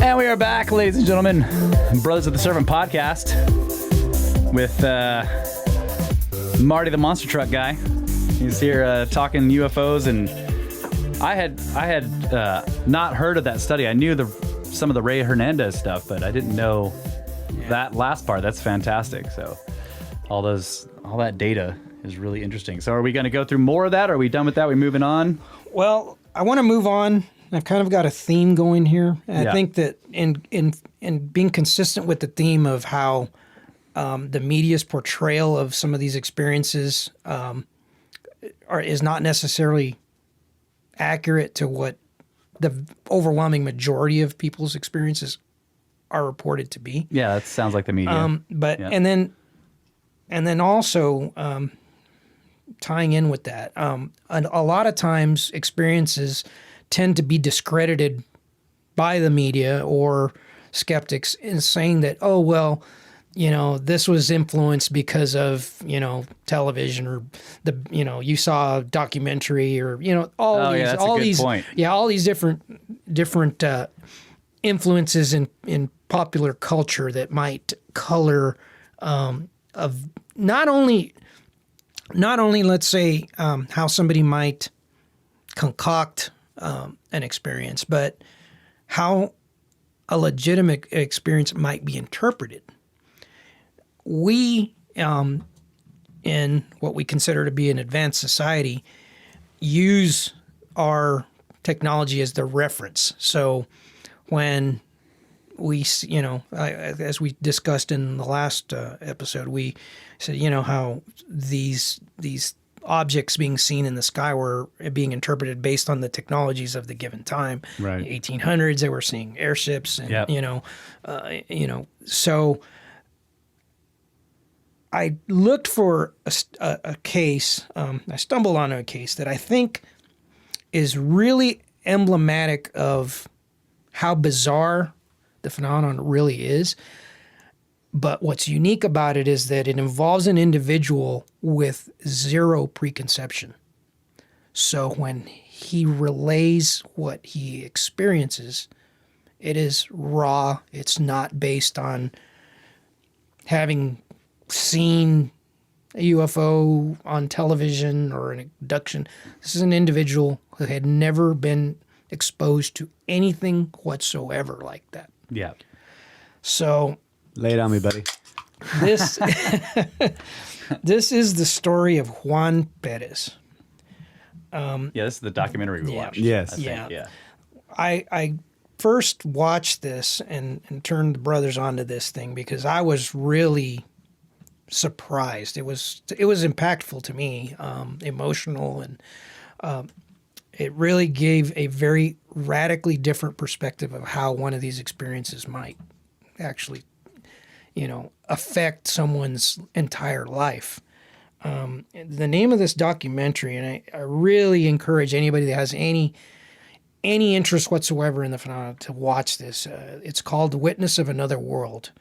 And we are back, ladies and gentlemen, Brothers of the Serpent podcast with Marty the Monster Truck guy. He's here talking UFOs, and I had not heard of that study. I knew some of the Ray Hernandez stuff, but I didn't know that last part. That's fantastic. So all that data is really interesting. So are we going to go through more of that? Are we done with that? Are we moving on? Well, I want to move on. I've kind of got a theme going here. And I think that in being consistent with the theme of how the media's portrayal of some of these experiences is not necessarily accurate to what the overwhelming majority of people's experiences are reported to be. Yeah, that sounds like the media. And then also tying in with that, a lot of times experiences tend to be discredited by the media or skeptics in saying that, oh, well, this was influenced because of, television or you saw a documentary or, all these different influences in popular culture that might color of not only let's say how somebody might concoct an experience, but how a legitimate experience might be interpreted. We, in what we consider to be an advanced society, use our technology as the reference. So when we, as we discussed in the last episode, we said, how these objects being seen in the sky were being interpreted based on the technologies of the given time. Right. In the 1800s, they were seeing airships, and so I looked for a case. I stumbled on a case that I think is really emblematic of how bizarre the phenomenon really is. But what's unique about it is that it involves an individual with zero preconception. So when he relays what he experiences, it is raw. It's not based on having seen a UFO on television or an abduction. This is an individual who had never been exposed to anything whatsoever like that. Yeah. So lay it on me, buddy. This is the story of Juan Perez. This is the documentary we watched. Yes. I think. I first watched this and turned the brothers onto this thing because I was really surprised. It was impactful to me, emotional, and it really gave a very radically different perspective of how one of these experiences might actually affect someone's entire life. The name of this documentary, and I really encourage anybody that has any interest whatsoever in the phenomenon to watch this. It's called The Witness of Another World.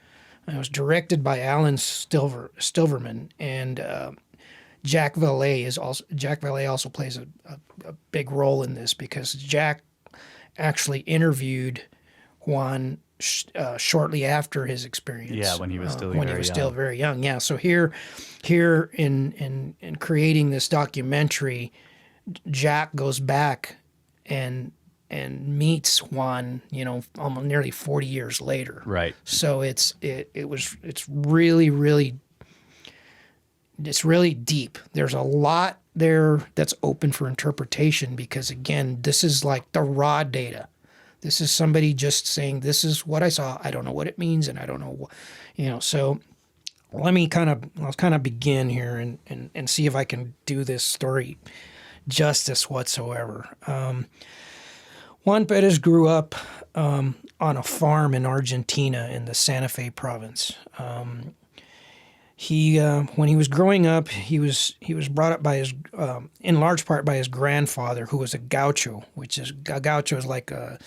It was directed by Alan Stilverman, and Jack Valet also plays a big role in this because Jack actually interviewed Juan shortly after his experience. Yeah, when he was still still very young. Yeah, so here in creating this documentary, Jack goes back and meets Juan, almost nearly 40 years later. Right. So it's really deep. There's a lot there that's open for interpretation because again, this is like the raw data. This is somebody just saying, this is what I saw. I don't know what it means, and I don't know what, so I'll kind of begin here and see if I can do this story justice whatsoever. Juan Perez grew up on a farm in Argentina in the Santa Fe province. When he was growing up, he was brought up by in large part by his grandfather, who was a gaucho, a gaucho is like a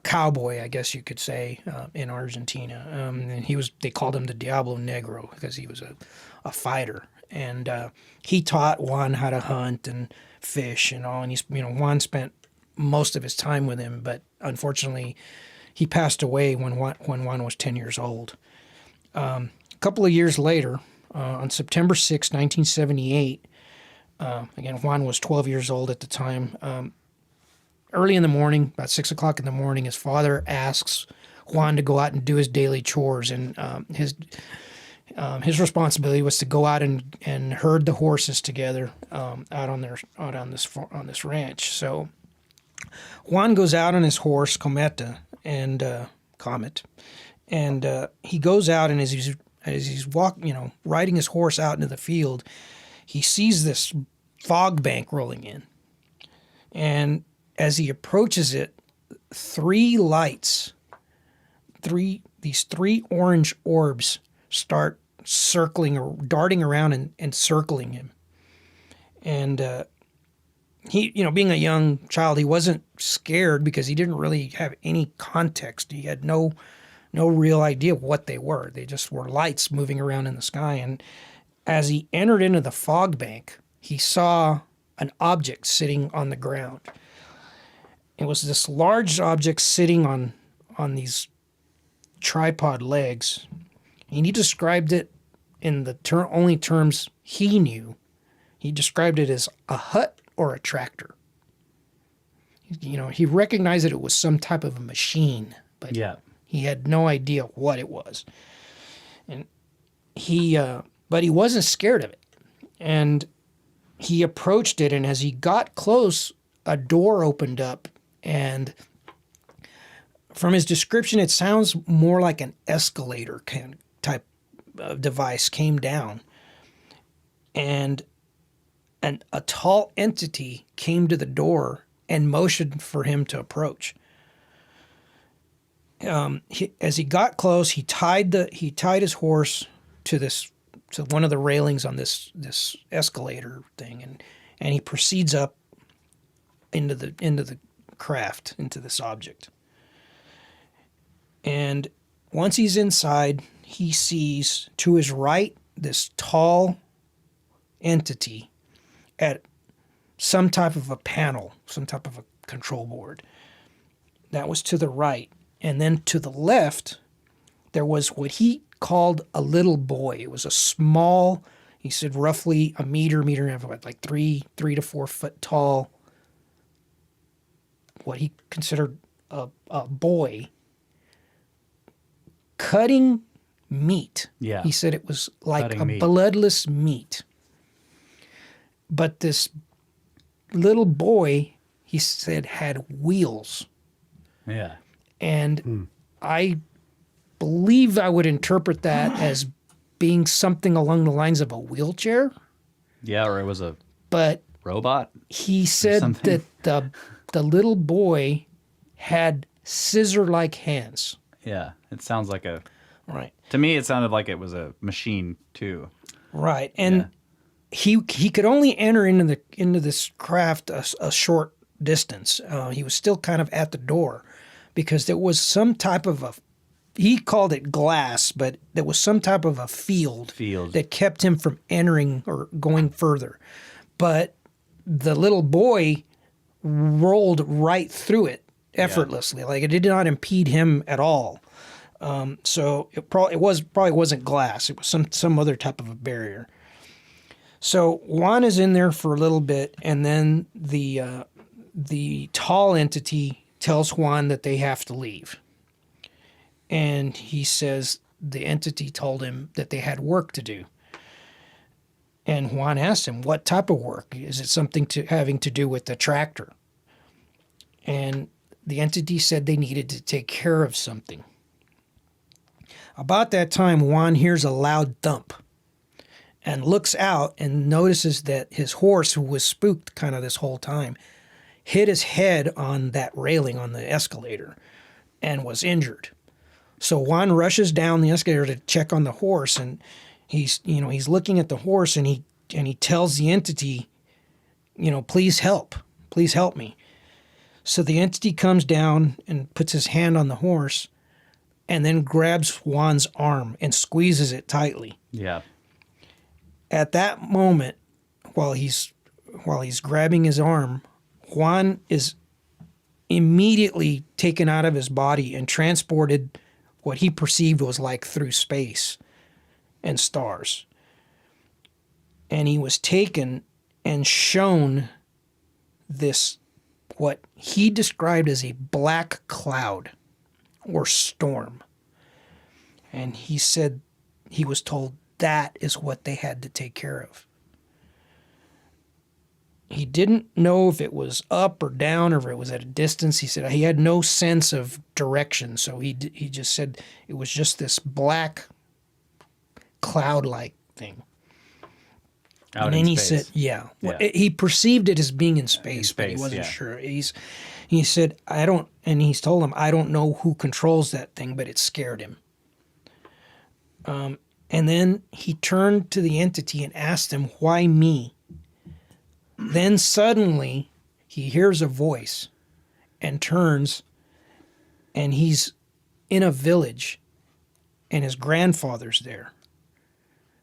cowboy, I guess you could say, in Argentina. And they called him the Diablo Negro because he was a fighter, and he taught Juan how to hunt and fish and all. And Juan spent most of his time with him, but unfortunately, he passed away when Juan was 10 years old. A couple of years later, on September 6, 1978, again, Juan was 12 years old at the time. Early in the morning, about 6 o'clock in the morning, his father asks Juan to go out and do his daily chores, and his responsibility was to go out and herd the horses together out on this ranch. So Juan goes out on his horse Comet, and he goes out, and as he's riding his horse out into the field, he sees this fog bank rolling in, and as he approaches it, these three orange orbs start circling or darting around and circling him. And he, being a young child, he wasn't scared because he didn't really have any context. He had no real idea what they were. They just were lights moving around in the sky. And as he entered into the fog bank, he saw an object sitting on the ground. It was this large object sitting on these tripod legs, and he described it in the only terms he knew. He described it as a hut or a tractor. He recognized that it was some type of a machine, but he had no idea what it was. And but he wasn't scared of it. And he approached it, and as he got close, a door opened up, and from his description, it sounds more like an escalator type of device came down, and a tall entity came to the door and motioned for him to approach. As he got close, he tied his horse to one of the railings on this escalator thing, and he proceeds up into the craft, into this object. And once he's inside, he sees to his right this tall entity at some type of a panel, some type of a control board. That was to the right. And then to the left, there was what he called a little boy. It was a small, he said roughly a meter and a half, like 3 to 4 foot tall, what he considered a boy, cutting meat. Yeah. He said it was like Cutting a meat. bloodless meat. But this little boy, he said, had wheels. Yeah. And I believe I would interpret that as being something along the lines of a wheelchair. Yeah, or it was a But robot. he said something. that the little boy had scissor-like hands. Yeah, it sounds like Right. to me it sounded like it was a machine too. Right. And he could only enter into this craft a short distance. He was still kind of at the door because there was some type of he called it glass, but there was some type of a field that kept him from entering or going further. But the little boy rolled right through it effortlessly. Like it did not impede him at all. So it probably wasn't glass. It was some other type of a barrier. So Juan is in there for a little bit, and then the tall entity tells Juan that they have to leave. And he says the entity told him that they had work to do. And Juan asked him, what type of work? Is it something having to do with the tractor? And the entity said they needed to take care of something. About that time, Juan hears a loud thump and looks out and notices that his horse, who was spooked kind of this whole time, hit his head on that railing on the escalator and was injured. So Juan rushes down the escalator to check on the horse, and he's looking at the horse, and he tells the entity, please help me. So the entity comes down and puts his hand on the horse, and then grabs Juan's arm and squeezes it tightly. Yeah. At that moment, while he's grabbing his arm, Juan is immediately taken out of his body and transported what he perceived was like through space and stars. And he was taken and shown this, what he described as a black cloud or storm. And he said he was told that is what they had to take care of. He didn't know if it was up or down or if it was at a distance. He said he had no sense of direction. So he just said it was just this black cloud-like thing. Out and in then he space. said, he perceived it as being in space, but he space, wasn't yeah. sure. He said, and he's told him, I don't know who controls that thing, but it scared him. And then he turned to the entity and asked him, why me? Then suddenly he hears a voice and turns, and he's in a village, and his grandfather's there,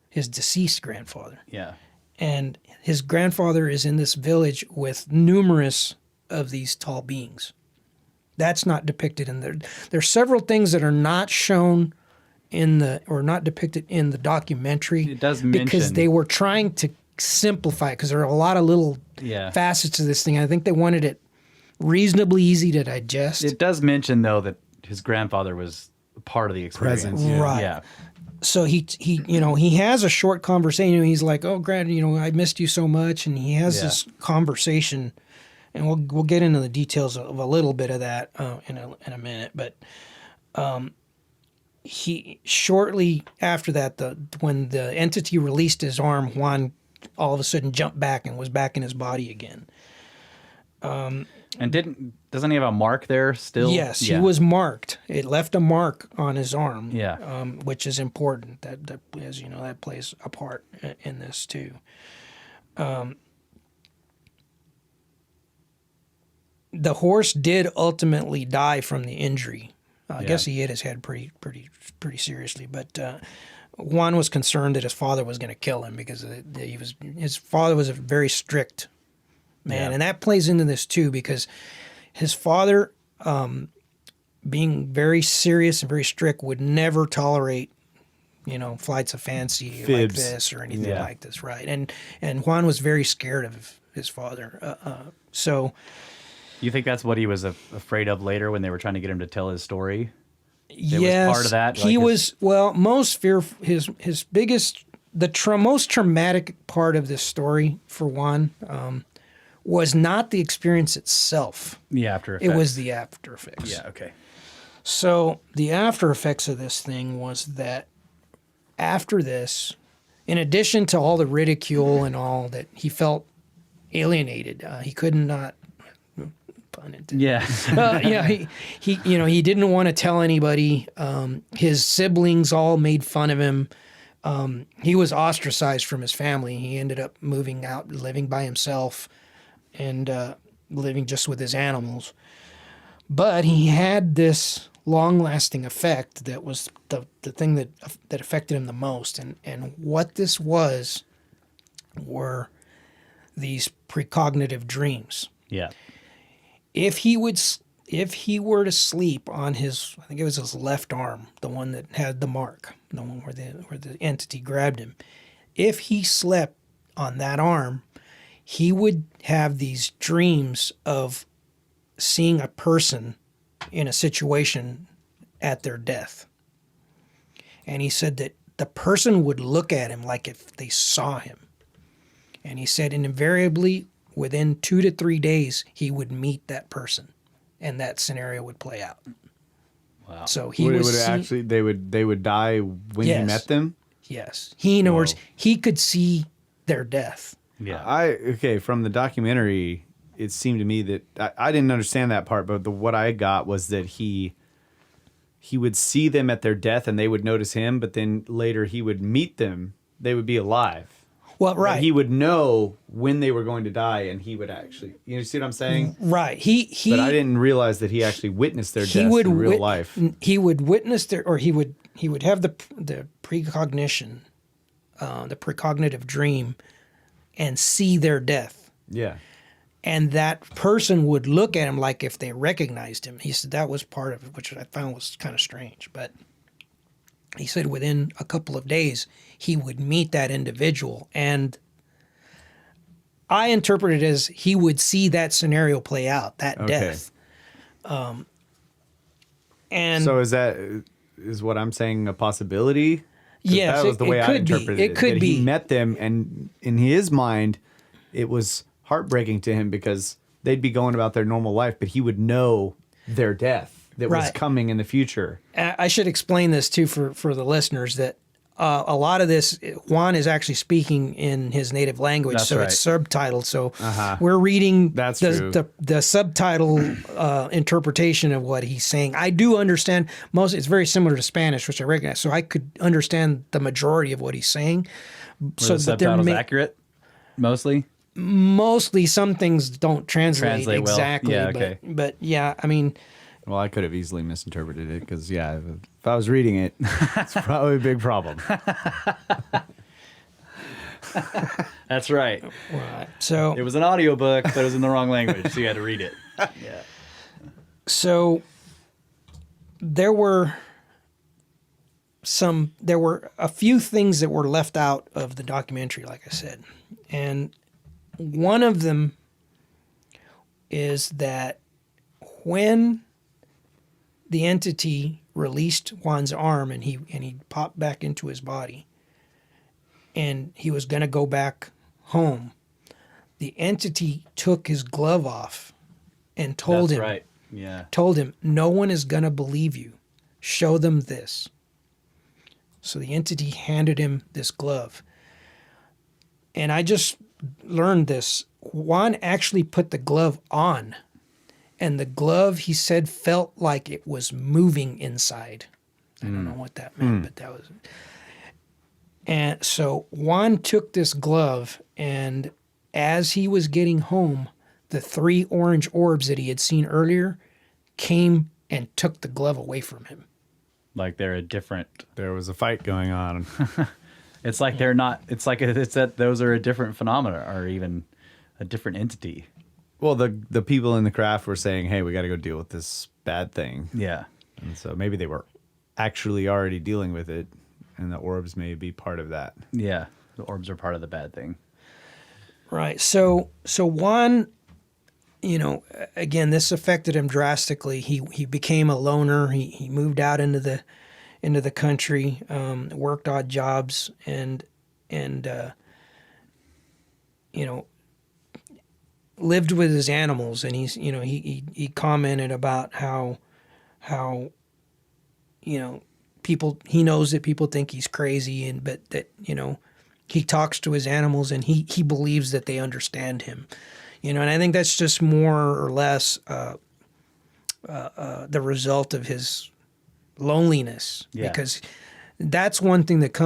his deceased grandfather. Yeah. And his grandfather is in this village with numerous of these tall beings. That's not depicted in there. There's several things that are not shown or not depicted in the documentary. It does because mention- they were trying to simplify it, because there are a lot of little Yeah. facets of this thing. I think they wanted it reasonably easy to digest. It does mention though that his grandfather was part of the experience. Present, yeah. Right. Yeah. So he has a short conversation. He's like, "Oh, Grant, I missed you so much," and he has this conversation, and we'll get into the details of a little bit of that in a minute. But he shortly after that, when the entity released his arm, Juan all of a sudden jumped back and was back in his body again. And doesn't he have a mark there still? Yes, Yeah. he was marked. It left a mark on his arm. Yeah. Which is important. That as you know, that plays a part in this too. The horse did ultimately die from the injury. I guess he hit his head pretty seriously, but Juan was concerned that his father was going to kill him because his father was a very strict man, and that plays into this too because his father, being very serious and very strict, would never tolerate, flights of fancy like Fibs. this or anything like this, right? And Juan was very scared of his father, so. You think that's what he was afraid of later when they were trying to get him to tell his story? Yes, was part of that? He Like was most fearful. His biggest, most traumatic part of this story for Juan was not the experience itself. The after effects. It was the after effects. Yeah, okay. So the after effects of this thing was that after this, in addition to all the ridicule and all that, he felt alienated. He could not. Pun intended. Yeah. He didn't want to tell anybody. His siblings all made fun of him. He was ostracized from his family. He ended up moving out, living by himself, and living just with his animals. But he had this long-lasting effect that was the thing that affected him the most. And what this were these precognitive dreams. Yeah. If he were to sleep on his, I think it was his left arm, the one that had the mark, the one where the entity grabbed him, if he slept on that arm, he would have these dreams of seeing a person in a situation at their death. And he said that the person would look at him like if they saw him. And he said, and invariably, within 2 to 3 days, he would meet that person, and that scenario would play out. Wow. So he they would die when he met them. Yes, in other words, he could see their death. Yeah. From the documentary, it seemed to me that I didn't understand that part, but what I got was that he would see them at their death and they would notice him, but then later he would meet them. They would be alive. Well, right. And he would know when they were going to die, and he would actually, you see what I'm saying? Right. But I didn't realize that he actually witnessed their deaths in real life. He would witness he would have the precognition, the precognitive dream, and see their death. Yeah. and that person would look at him like if they recognized him. He said that was part of it, which I found was kind of strange. But he said within a couple of days, he would meet that individual. And I interpret it as he would see that scenario play out, that death. And so is what I'm saying a possibility? Yes, that was the way I interpreted it. It could be. He met them, and in his mind, it was heartbreaking to him because they'd be going about their normal life, but he would know their death that was coming in the future. I should explain this too for the listeners that a lot of this, Juan is actually speaking in his native language, That's so right. it's subtitled. So we're reading true. the subtitle interpretation of what he's saying. I do understand most. It's very similar to Spanish, which I recognize, so I could understand the majority of what he's saying. Were the subtitles accurate, mostly? Mostly, some things don't translate well. exactly. Yeah, okay. But yeah, I mean. Well, I could have easily misinterpreted it because, yeah, if I was reading it, it's probably a big problem. That's right. Right. So it was an audiobook, but it was in the wrong language, so you had to read it. Yeah. So there were a few things that were left out of the documentary, like I said. And one of them is that when the entity released Juan's arm and he popped back into his body and he was going to go back home, the entity took his glove off and told him, no one is going to believe you. Show them this. So the entity handed him this glove. And I just learned this. Juan actually put the glove on. And the glove, he said, felt like it was moving inside. I don't know what that meant, but that was. And so Juan took this glove, and as he was getting home, the 3 orange orbs that he had seen earlier came and took the glove away from him. Like they're a different. There was a fight going on. It's like they're not. It's like it's that those are a different phenomena, or even a different entity. Well, the people in the craft were saying, hey, we got to go deal with this bad thing. Yeah. And so maybe they were actually already dealing with it, and the orbs may be part of that. Yeah. The orbs are part of the bad thing. Right. So Juan, again, this affected him drastically. He became a loner. He moved out into the country, worked odd jobs, and lived with his animals. And he commented about how people, he knows that people think he's crazy, but that he talks to his animals and he believes that they understand him. And I think that's just more or less the result of his loneliness. Yeah. Because that's one thing that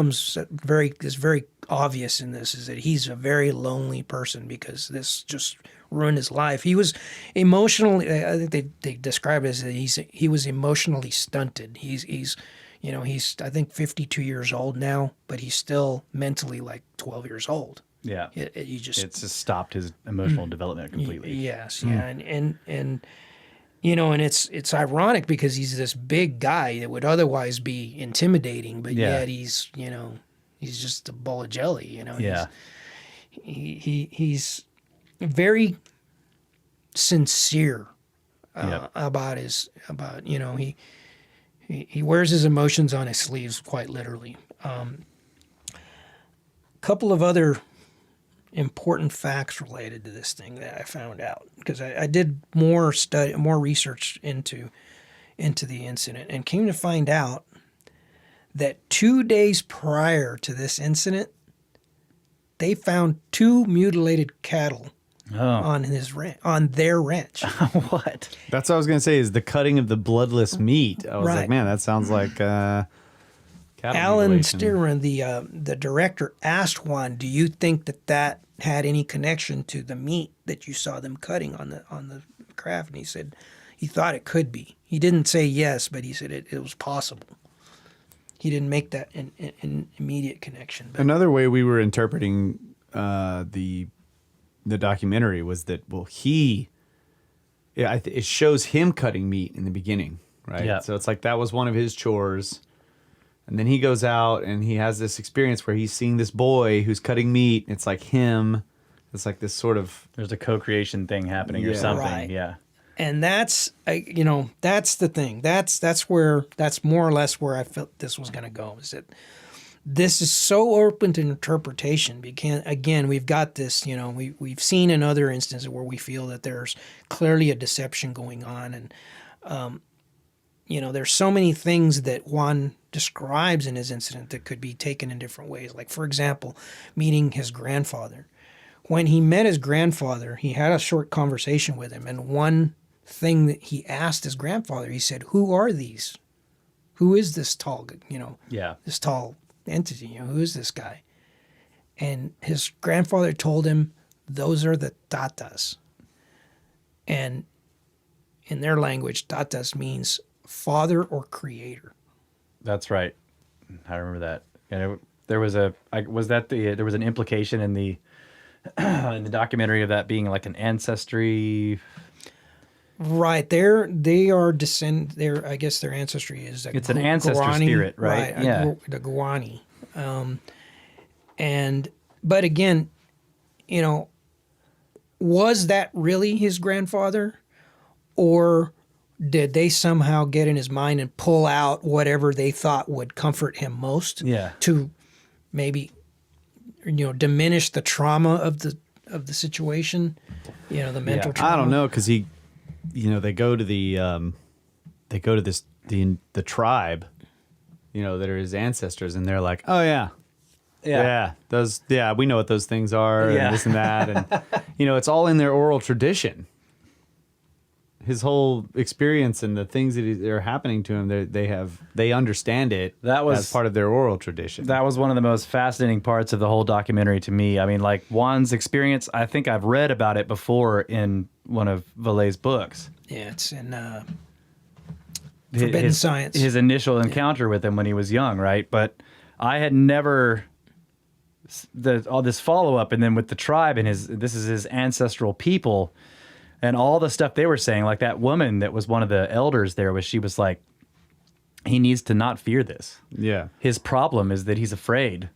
is very obvious in this, is that he's a very lonely person because this just ruined his life. He was emotionally, I think they describe it as that he was emotionally stunted. He's I think 52 years old now, but he's still mentally like 12 years old. Yeah. It's just stopped his emotional development completely. Yes, yeah, and and it's ironic because he's this big guy that would otherwise be intimidating, but yet he's just a bowl of jelly. Yeah. He's very sincere about he wears his emotions on his sleeves quite literally. Couple of other important facts related to this thing that I found out, because I did more research into the incident, and came to find out that 2 days prior to this incident, they found 2 mutilated cattle on their ranch. What? That's what I was going to say, is the cutting of the bloodless meat. I was Right. like, man, that sounds like cattle Alan mutilation. Stearman, the director, asked Juan, "Do you think that had any connection to the meat that you saw them cutting on the craft?" And he said he thought it could be. He didn't say yes, but he said it was possible. He didn't make that an immediate connection. But Another way we were interpreting the the documentary was that, well, it shows him cutting meat in the beginning, right? Yeah. So it's like that was one of his chores. And then he goes out and he has this experience where he's seeing this boy who's cutting meat. It's like him. It's like this sort of... There's a co-creation thing happening or something. Right. Yeah. And that's, that's the thing. That's more or less where I felt this was going to go, is that this is so open to interpretation. Because, again, we've got this, we've seen in other instances where we feel that there's clearly a deception going on. And, there's so many things that Juan describes in his incident that could be taken in different ways. Like, for example, meeting his grandfather. When he met his grandfather, he had a short conversation with him. And one thing that he asked his grandfather, he said, "Who are these? Who is this tall, this tall entity? Who is this guy?" And his grandfather told him, "Those are the tatas." And in their language, tatas means father or creator. That's right. I remember that. And there was there was an implication in the in the documentary of that being like an ancestry. Right. They are I guess their ancestry is It's an ancestor spirit, right? Yeah. The Guarani. But again, was that really his grandfather, or did they somehow get in his mind and pull out whatever they thought would comfort him most? Yeah. To maybe diminish the trauma of the situation, the mental trauma. I don't know, because they go to the tribe, that are his ancestors, and they're like, oh yeah, we know what those things are, and this and that, and it's all in their oral tradition. His whole experience and the things that are happening to him, they understand it. That was as part of their oral tradition. That was one of the most fascinating parts of the whole documentary to me. I mean, like Juan's experience, I think I've read about it before in one of Vallee's books. Yeah, it's in Forbidden Science. His initial encounter with him when he was young, right? But I had never all this follow up, and then with the tribe and this is his ancestral people. And all the stuff they were saying, like that woman that was one of the elders there, she was like, he needs to not fear this. Yeah. His problem is that he's afraid,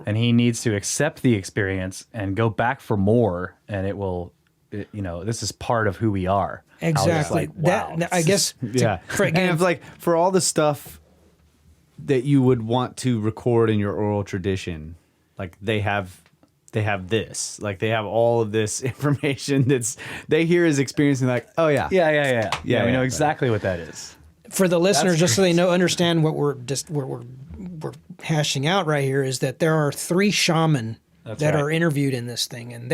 and he needs to accept the experience and go back for more. And this is part of who we are. Exactly. Like, wow. I guess. Yeah. For all the stuff that you would want to record in your oral tradition, like they have this, like they have all of this information they hear his experience and like, oh yeah. Yeah. We know exactly what that is. For the listeners, just so they understand what we're hashing out right here, is that there are 3 shaman that are interviewed in this thing, and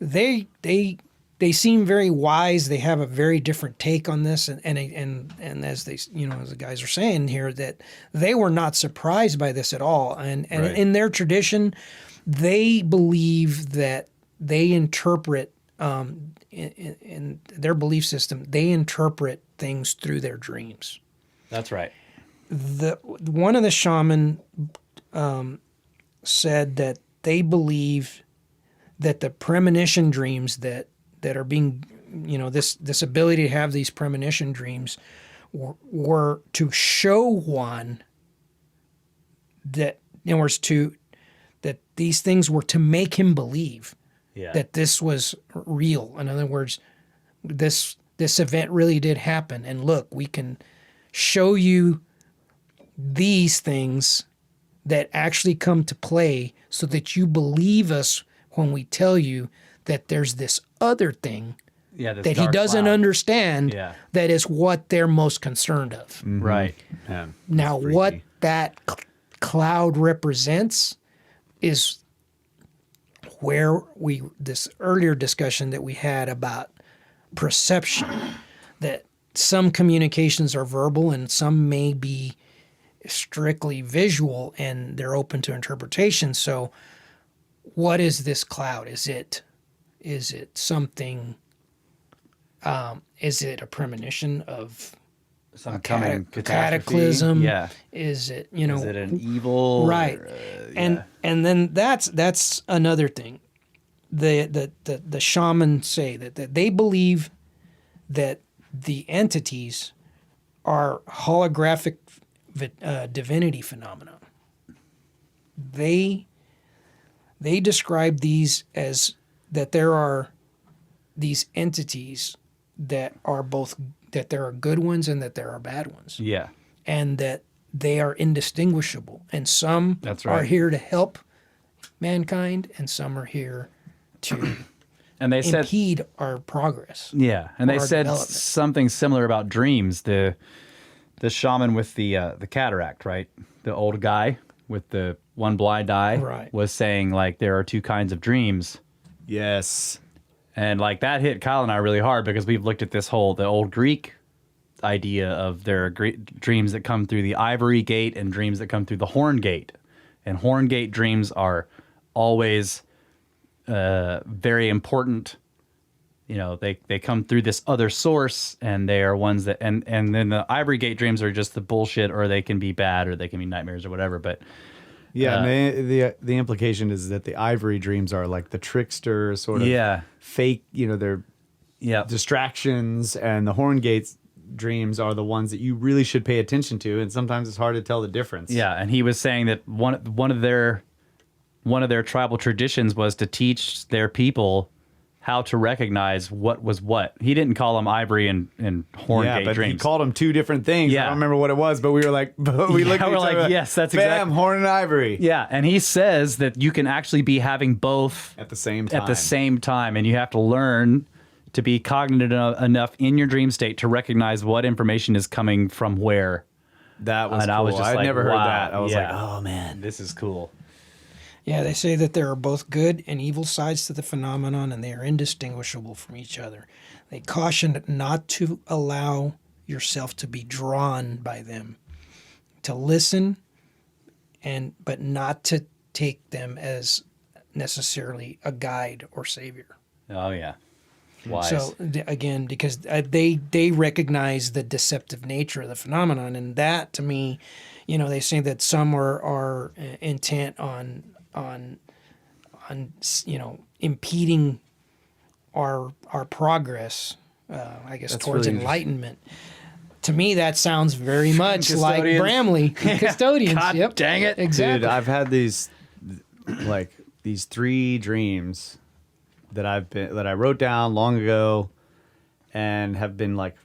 they seem very wise. They have a very different take on this, and as they, as the guys are saying here, that they were not surprised by this at all, and right. In their tradition, they believe that they interpret, in their belief system, they interpret things through their dreams. That's right. One of the shaman said that they believe that the premonition dreams that are being, this ability to have these premonition dreams were to show one that, in words, that these things were to make him believe that this was real. In other words, this event really did happen. And look, we can show you these things that actually come to play so that you believe us when we tell you that there's this other thing that he doesn't understand that is what they're most concerned of. Mm-hmm. Right. Yeah, now, what that cloud represents is where this earlier discussion that we had about perception, that some communications are verbal and some may be strictly visual, and they're open to interpretation. So what is this cloud? Is it something, is it a premonition of some coming cataclysm? Yeah. Is it, is it an evil? Right. And then that's another thing. the shamans say that they believe that the entities are holographic divinity phenomena. They describe these as that there are these entities that are that there are good ones and that there are bad ones. Yeah. And that they are indistinguishable. And some That's right. are here to help mankind, and some are here to And they said, impede our progress. yeah, and they our said development. something similar about dreams. The shaman with the cataract, right? The old guy with the one blind eye, Right. was saying like there are two kinds of dreams. Yes. And like that hit Kyle and I really hard because we've looked at the old Greek idea of there are dreams that come through the ivory gate and dreams that come through the horn gate. And horn gate dreams are always very important. You know, they come through this other source, and they are ones that, and then the ivory gate dreams are just the bullshit, or they can be bad, or they can be nightmares or whatever. But Yeah, and the implication is that the ivory dreams are like the trickster sort of fake, they're distractions, and the horn gates dreams are the ones that you really should pay attention to, and sometimes it's hard to tell the difference. Yeah, and he was saying that one of their tribal traditions was to teach their people how to recognize what was what. He didn't call them ivory and horn gate but dreams. he called them two different things. Yeah. I don't remember what it was, but we were like, we looked at each other like, yes, that's bam, exactly. horn and ivory. Yeah, and he says that you can actually be having both At the same time. and you have to learn to be cognitive enough in your dream state to recognize what information is coming from where. That was And cool. I was just I'd like, never heard wow, that. I was like, yeah. oh, man. This is cool. Yeah, they say that there are both good and evil sides to the phenomenon, and they are indistinguishable from each other. They caution not to allow yourself to be drawn by them, to listen, but not to take them as necessarily a guide or savior. Oh, yeah. Wise. So again, because they recognize the deceptive nature of the phenomenon, and that to me, they say that some are intent on impeding our progress, I guess, That's towards really enlightenment. To me, that sounds very much like Custodians. Bramley custodians. God yep, dang it. exactly. Dude, I've had these 3 dreams that I wrote down long ago and have been like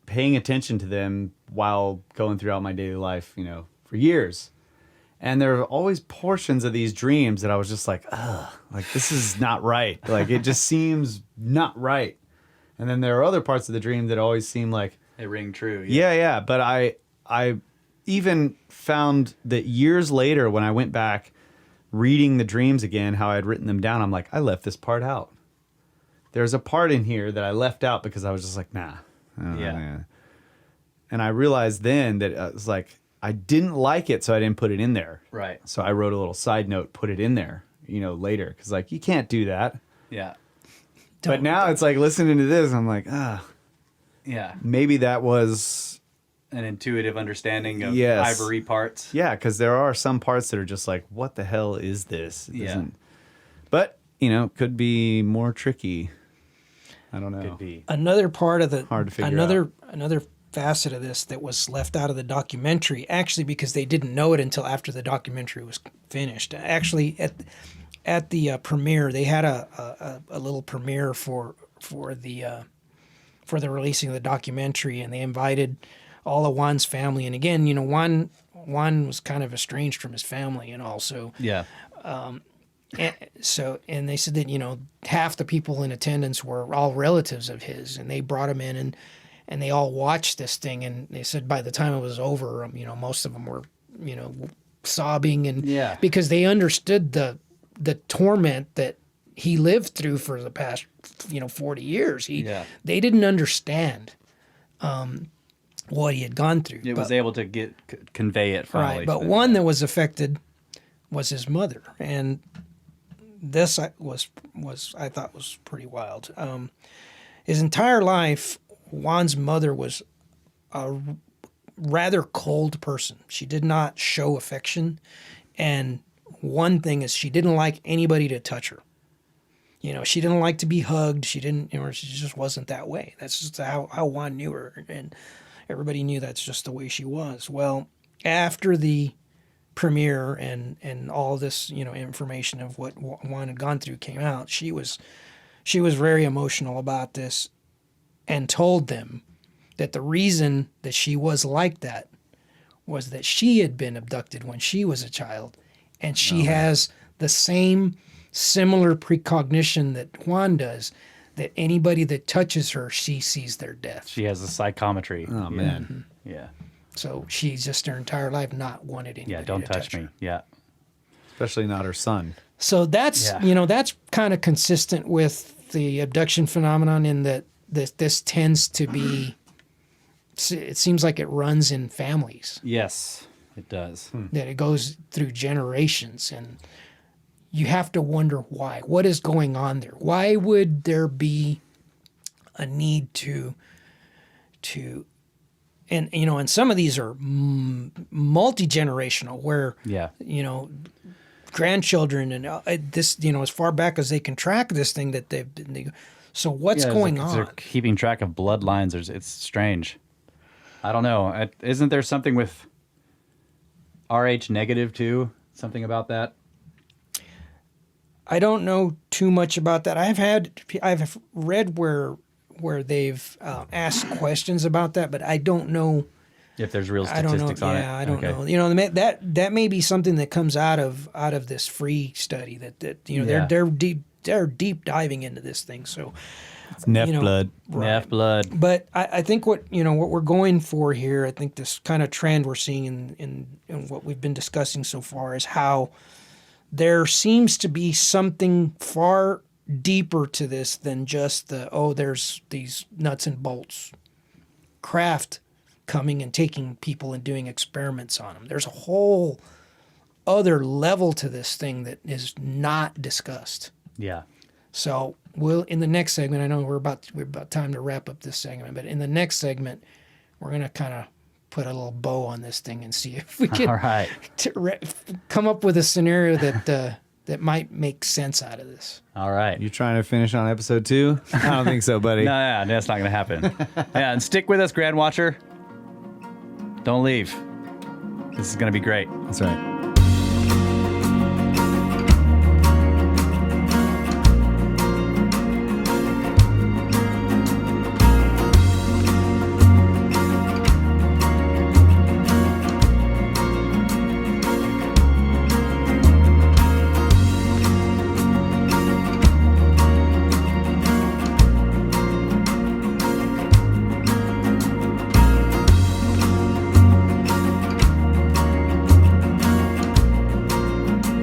paying attention to them while going throughout my daily life, for years. And there are always portions of these dreams that I was just like, ugh, like this is not right. Like it just seems not right. And then there are other parts of the dream that always seem like They ring true. yeah. But I even found that years later when I went back reading the dreams again, how I'd written them down, I'm like, I left this part out. There's a part in here that I left out because I was just like, nah. Yeah. And I realized then that it was like, I didn't like it, so I didn't put it in there. Right. So I wrote a little side note, put it in there, later. Because, like, you can't do that. Yeah. But now it's like, listening to this, I'm like, Yeah. maybe that was... An intuitive understanding of Yes. ivory parts. Yeah, because there are some parts that are just like, what the hell is this? It Yeah. doesn't- But, could be more tricky. I don't know. Could be. Another part of the Hard to figure out. another facet of this that was left out of the documentary, actually because they didn't know it until after the documentary was finished. Actually, at the premiere, they had a little premiere for the releasing of the documentary, and they invited all of Juan's family. And again, Juan was kind of estranged from his family, and also Yeah. and they said that half the people in attendance were all relatives of his, and they brought him in and they all watched this thing, and they said by the time it was over, most of them were sobbing, and Yeah. because they understood the torment that he lived through for the past 40 years. They didn't understand what he had gone through. It was able to convey it finally. Right, but one that was affected was his mother, and this I thought was pretty wild. His entire life, Juan's mother was a rather cold person. She did not show affection, and one thing is she didn't like anybody to touch her. she didn't like to be hugged. She didn't, she just wasn't that way. That's just how Juan knew her. And everybody knew that's just the way she was. Well, after the premiere and all this, information of what Juan had gone through came out, she was very emotional about this and told them that the reason that she was like that was that she had been abducted when she was a child, and she has the same similar precognition that Juan does, that anybody that touches her, she sees their death. She has a psychometry. Oh, man. Yeah. So she's just her entire life not wanted anybody Don't to touch me. her. Yeah. Especially not her son. So that's, that's kind of consistent with the abduction phenomenon in that this tends to be, it seems like it runs in families. Yes, it does. That it goes through generations, and you have to wonder why. What is going on there? Why would there be a need to and some of these are multi-generational, where grandchildren and this, as far back as they can track this thing that so what's going on? They're keeping track of bloodlines. It's strange. I don't know. Isn't there something with Rh negative too? Something about that? I don't know too much about that. I've read where they've asked questions about that, but I don't know if there's real statistics on it. Yeah, I don't know. That may be something that comes out of this free study that they're deep diving into this thing. So it's Neph blood. Right. Neph blood. But I think what we're going for here, I think this kind of trend we're seeing in what we've been discussing so far is how there seems to be something far deeper to this than just there's these nuts and bolts craft coming and taking people and doing experiments on them. There's a whole other level to this thing that is not discussed. Yeah. So we'll, in the next segment, I know we're about time to wrap up this segment, but in the next segment, we're going to kind of put a little bow on this thing and see if we can come up with a scenario that might make sense out of this. All right. You trying to finish on episode 2? I don't think so, buddy. No, that's not going to happen. Yeah, and stick with us, Grand Watcher. Don't leave. This is going to be great. That's right.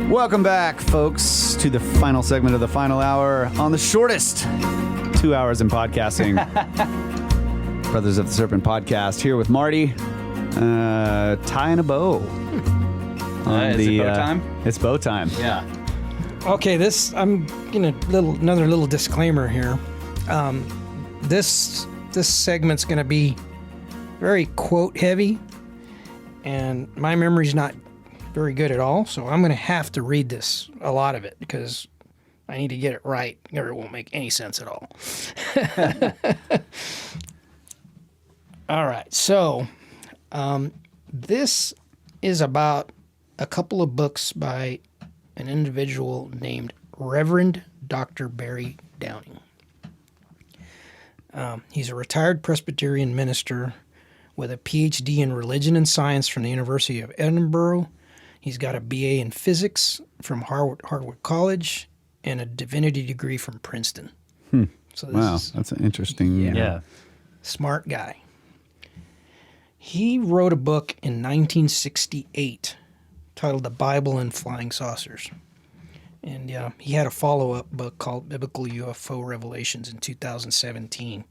Welcome back, folks, to the final segment of the final hour on the shortest 2 hours in podcasting. Brothers of the Serpent podcast here with Marty, tying a bow. Is it bow time? It's bow time. Yeah. Okay, I'm gonna another little disclaimer here. This segment's gonna be very quote heavy, and my memory's not very good at all, so I'm going to have to read a lot of it, because I need to get it right, or it won't make any sense at all. All right, so this is about a couple of books by an individual named Reverend Dr. Barry Downing. He's a retired Presbyterian minister with a PhD in religion and science from the University of Edinburgh. He's got a BA in physics from Harvard College and a divinity degree from Princeton. So that's an interesting. Yeah. Smart guy. He wrote a book in 1968 titled The Bible and Flying Saucers. And he had a follow-up book called Biblical UFO Revelations in 2017.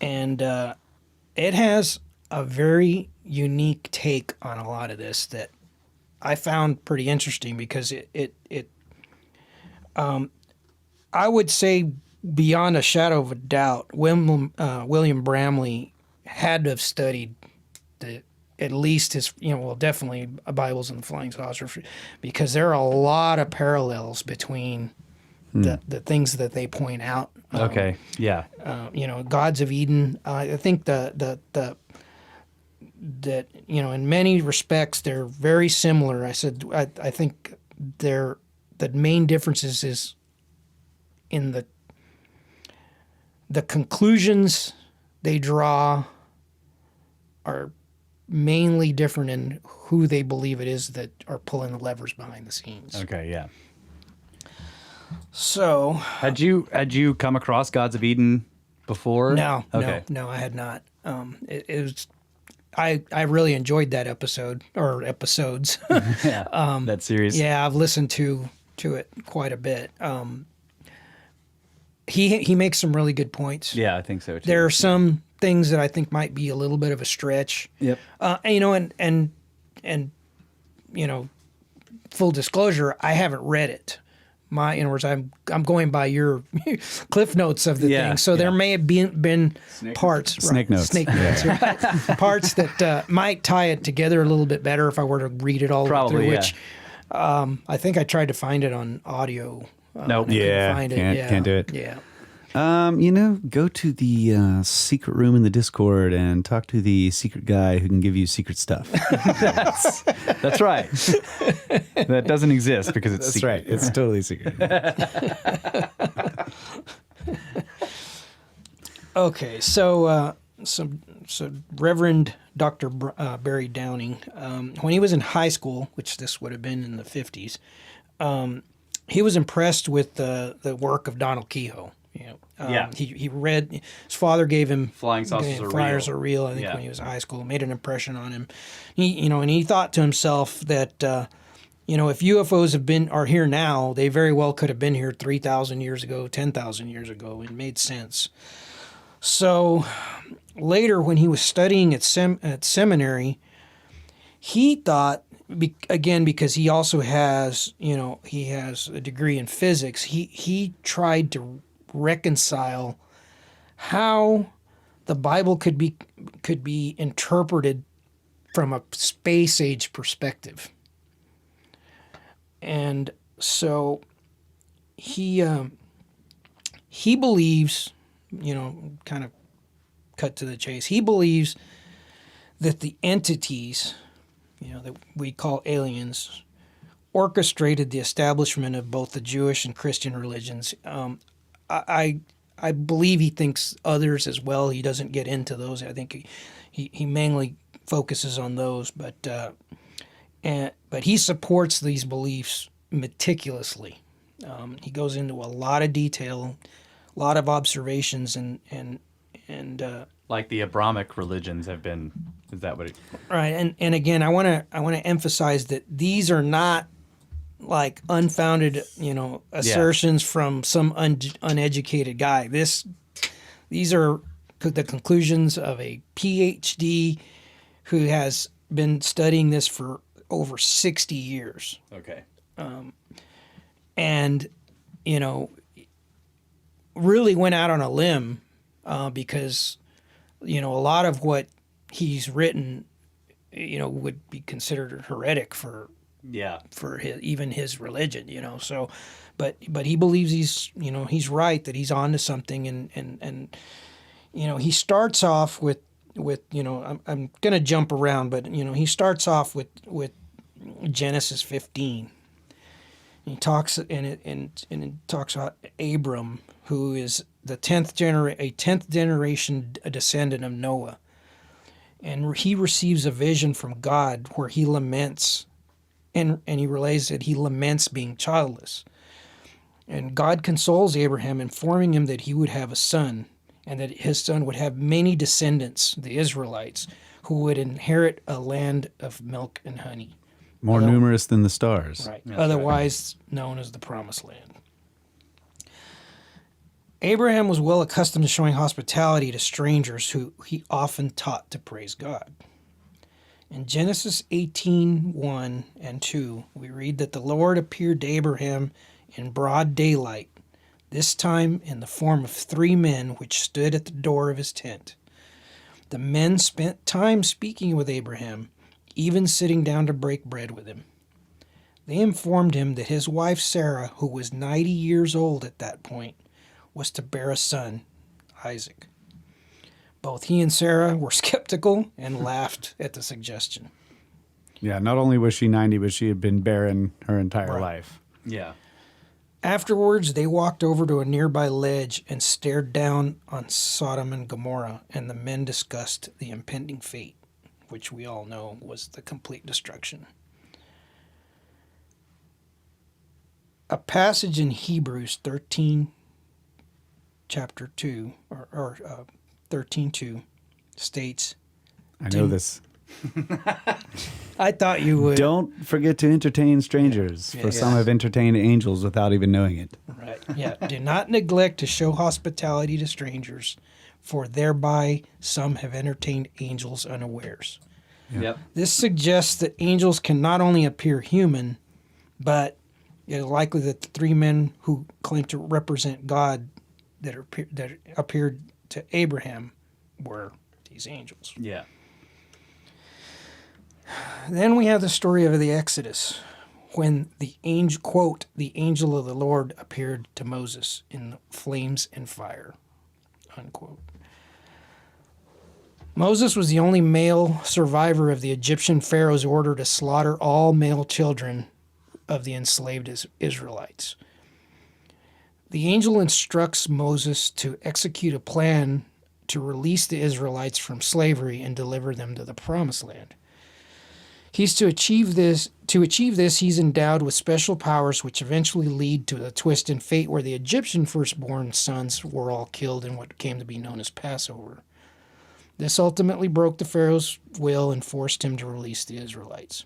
And it has a very unique take on a lot of this that I found pretty interesting, because I would say beyond a shadow of a doubt, William Bramley had to have studied at least his, definitely Bibles and the Flying Saucer, because there are a lot of parallels between the things that they point out. Okay. Yeah. Gods of Eden. I think that in many respects they're very similar. I think the main differences is in the conclusions they draw are mainly different in who they believe it is that are pulling the levers behind the scenes. Okay. Yeah. So Had you come across Gods of Eden before? no, Okay. no, I had not. It was. I really enjoyed that episode or episodes. Yeah. That series. Yeah, I've listened to it quite a bit. He makes some really good points. Yeah, I think so too. There are some things that I think might be a little bit of a stretch. Yep. And full disclosure, I haven't read it. In other words, I'm going by your cliff notes of the Yeah, thing. So there may have been parts, Snake notes. Snake notes, right? Parts that might tie it together a little bit better if I were to read it all the way Probably, through. yeah. Which I think I tried to find it on audio. Nope. and I couldn't Yeah, find it. can't do it. Yeah. Go to the secret room in the Discord and talk to the secret guy who can give you secret stuff. That's right. That doesn't exist because it's That's secret. right. It's totally secret. Okay, so Reverend Dr. Barry Downing, when he was in high school, which this would have been in the 50s, he was impressed with the work of Donald Kehoe. Yeah. He read. His father gave him Flying Saucers Are Flyers Real. Are Real. I think Yeah. when he was in high school, it made an impression on him. And he thought to himself that if UFOs are here now, they very well could have been here 3,000 years ago, 10,000 years ago. It made sense. So later, when he was studying at seminary, he thought, again, because he also has, he has a degree in physics, he tried to reconcile how the Bible could be interpreted from a space age perspective. And so he believes, kind of cut to the chase, he believes that the entities, that we call aliens, orchestrated the establishment of both the Jewish and Christian religions. I believe he thinks others as well. He doesn't get into those. I think he mainly focuses on those, but he supports these beliefs meticulously. He goes into a lot of detail, a lot of observations, and Like the Abrahamic religions have been. Is that what it? right. And again, I want to emphasize that these are not like unfounded, assertions from some uneducated guy. These are the conclusions of a PhD who has been studying this for over 60 years. Okay. And, really went out on a limb because, a lot of what he's written, would be considered heretic for even his religion, so, but he believes he's right, that he's onto something, and he starts off with I'm going to jump around, but he starts off with Genesis 15. He talks and talks about Abram, who is a 10th generation descendant of Noah, and he receives a vision from God where he laments. And he relays that he laments being childless. And God consoles Abraham, informing him that he would have a son, and that his son would have many descendants, the Israelites, who would inherit a land of milk and honey. More numerous than the stars. Right. Otherwise known as the Promised Land. Abraham was well accustomed to showing hospitality to strangers who he often taught to praise God. In Genesis 18:1 and 2, we read that the Lord appeared to Abraham in broad daylight, this time in the form of 3 men which stood at the door of his tent. The men spent time speaking with Abraham, even sitting down to break bread with him. They informed him that his wife Sarah, who was 90 years old at that point, was to bear a son, Isaac. Both he and Sarah were skeptical and laughed at the suggestion. Yeah, not only was she 90, but she had been barren her entire life. Yeah. Afterwards, they walked over to a nearby ledge and stared down on Sodom and Gomorrah, and the men discussed the impending fate, which we all know was the complete destruction. A passage in Hebrews 13, chapter 2, or 13:2, states, I know this. I thought you would. Don't forget to entertain strangers, for some have entertained angels without even knowing it. Right. Yeah. Do not neglect to show hospitality to strangers, for thereby some have entertained angels unawares. Yep. This suggests that angels can not only appear human, but it is likely that the three men who claim to represent God that appeared to Abraham were these angels. Yeah. Then we have the story of the Exodus, when the angel, quote, the angel of the Lord appeared to Moses in flames and fire, unquote. Moses was the only male survivor of the Egyptian Pharaoh's order to slaughter all male children of the enslaved Israelites. The angel instructs Moses to execute a plan to release the Israelites from slavery and deliver them to the Promised Land. He's to achieve this. He's endowed with special powers, which eventually lead to a twist in fate, where the Egyptian firstborn sons were all killed in what came to be known as Passover. This ultimately broke the Pharaoh's will and forced him to release the Israelites.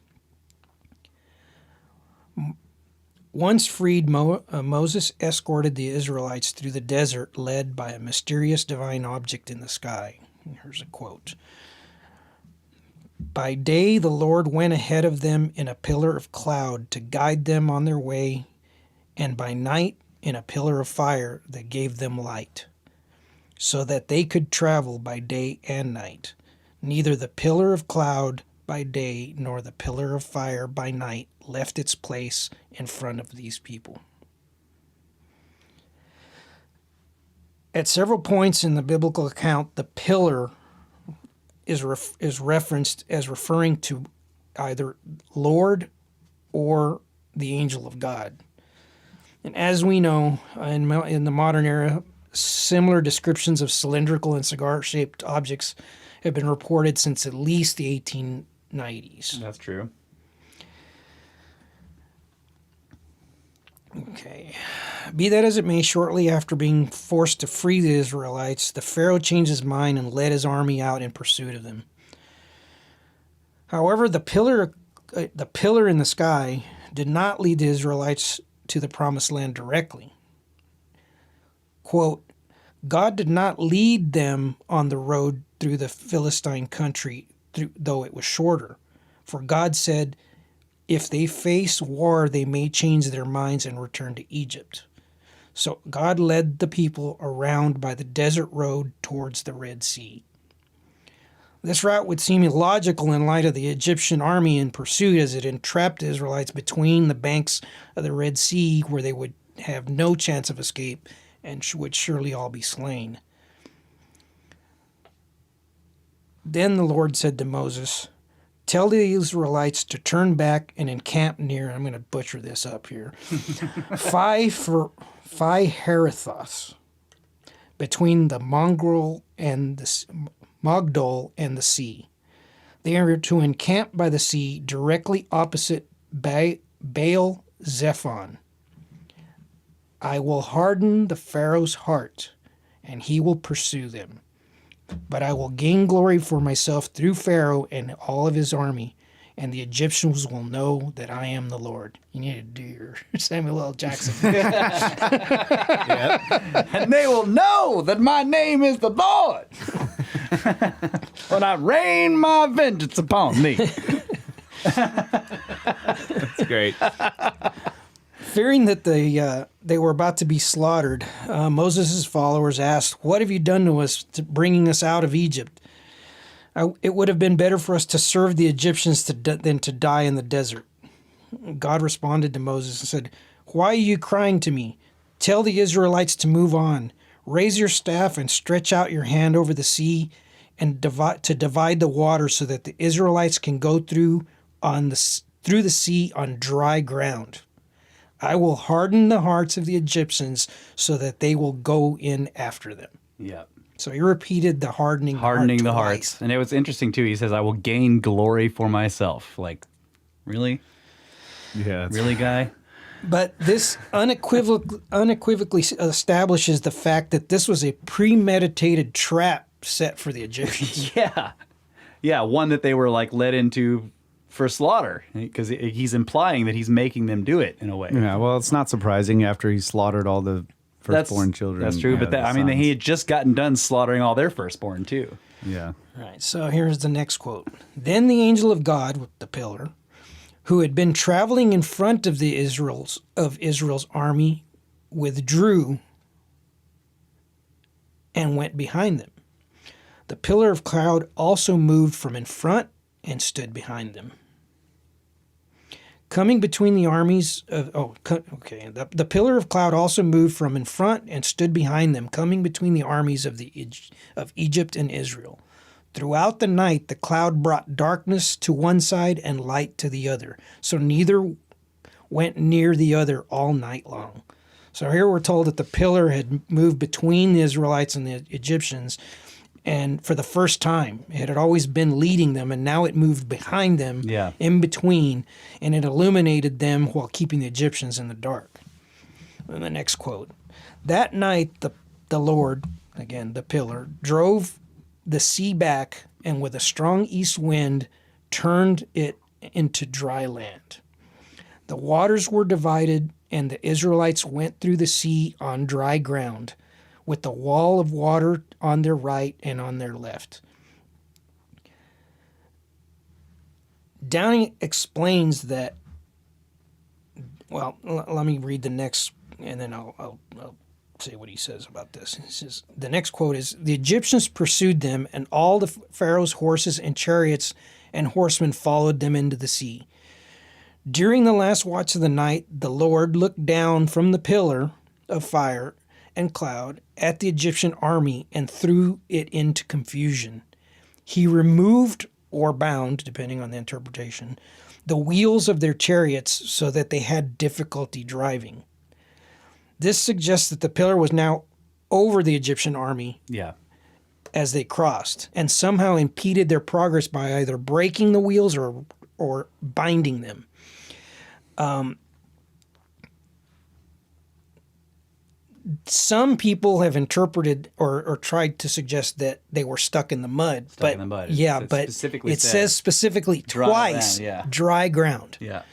Once freed, Moses escorted the Israelites through the desert, led by a mysterious divine object in the sky. Here's a quote. By day the Lord went ahead of them in a pillar of cloud to guide them on their way, and by night in a pillar of fire that gave them light, so that they could travel by day and night. Neither the pillar of cloud by day nor the pillar of fire by night left its place in front of these people. At several points in the biblical account, the pillar is referenced as referring to either Lord or the angel of God. And as we know, in the modern era, similar descriptions of cylindrical and cigar-shaped objects have been reported since at least the 1890s. That's true. Okay. Be that as it may, shortly after being forced to free the Israelites, the Pharaoh changed his mind and led his army out in pursuit of them. However, the pillar in the sky did not lead the Israelites to the Promised Land directly. Quote, God did not lead them on the road through the Philistine country, though it was shorter. For God said, if they face war, they may change their minds and return to Egypt. So God led the people around by the desert road towards the Red Sea. This route would seem illogical in light of the Egyptian army in pursuit, as it entrapped the Israelites between the banks of the Red Sea, where they would have no chance of escape and would surely all be slain. Then the Lord said to Moses, tell the Israelites to turn back and encamp near, I'm going to butcher this up here, Phi-Herethos, between the Mogdol and the sea. They are to encamp by the sea directly opposite Baal Zephon. I will harden the Pharaoh's heart, and he will pursue them. But I will gain glory for myself through Pharaoh and all of his army, and the Egyptians will know that I am the Lord. You need to do your Samuel L. Jackson. And they will know that my name is the Lord when I rain my vengeance upon thee. That's great. Fearing that they were about to be slaughtered, Moses' followers asked, what have you done to us, bringing us out of Egypt? It would have been better for us to serve the Egyptians than to die in the desert. God responded to Moses and said, "Why are you crying to me? Tell the Israelites to move on. Raise your staff and stretch out your hand over the sea and divide the water so that the Israelites can go through the sea on dry ground. I will harden the hearts of the Egyptians so that they will go in after them." Yeah. So he repeated the hardening Hardening the twice. hearts. And it was interesting, too. He says, I will gain glory for myself. Like, really? Yeah. Really, guy? But this unequivocally establishes the fact that this was a premeditated trap set for the Egyptians. Yeah. Yeah, one that they were, like, led into for slaughter. Because he's implying that he's making them do it, in a way. Yeah, well, it's not surprising after he slaughtered all the firstborn children. That's true, but the he sons. had just gotten done slaughtering all their firstborn, too. Yeah. Right, so here's the next quote. "Then the angel of God with the pillar, who had been traveling in front of Israel's army, withdrew and went behind them. The pillar of cloud also moved from in front and stood behind them. Coming between the armies of the pillar of cloud also moved from in front and stood behind them, coming between the armies of Egypt and Israel. Throughout the night, the cloud brought darkness to one side and light to the other, so neither went near the other all night long." So here we're told that the pillar had moved between the Israelites and the Egyptians, and for the first time, it had always been leading them, and now it moved behind them, in between, and it illuminated them while keeping the Egyptians in the dark. And the next quote: "That night, the Lord," again, the pillar, "drove the sea back, and with a strong east wind turned it into dry land. The waters were divided, and the Israelites went through the sea on dry ground, with the wall of water on their right and on their left." Downing explains that, well, let me read the next, and then I'll say what he says about this. He says, the next quote is, "The Egyptians pursued them, and all the Pharaoh's horses and chariots and horsemen followed them into the sea. During the last watch of the night, the Lord looked down from the pillar of fire and cloud at the Egyptian army and threw it into confusion. He removed or bound, depending on the interpretation, the wheels of their chariots so that they had difficulty driving. This suggests that the pillar was now over the Egyptian army as they crossed, and somehow impeded their progress by either breaking the wheels or binding them. Some people have interpreted or tried to suggest that they were stuck in the mud. It says specifically twice, dry ground. Yeah.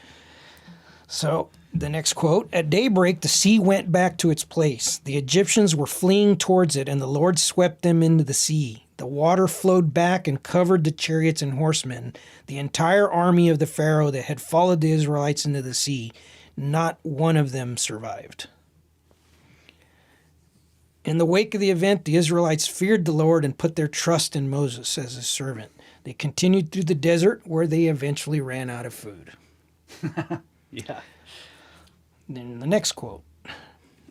So the next quote, "At daybreak, the sea went back to its place. The Egyptians were fleeing towards it, and the Lord swept them into the sea. The water flowed back and covered the chariots and horsemen, the entire army of the Pharaoh that had followed the Israelites into the sea. Not one of them survived." In the wake of the event, the Israelites feared the Lord and put their trust in Moses as his servant. They continued through the desert, where they eventually ran out of food. Yeah. Then the next quote.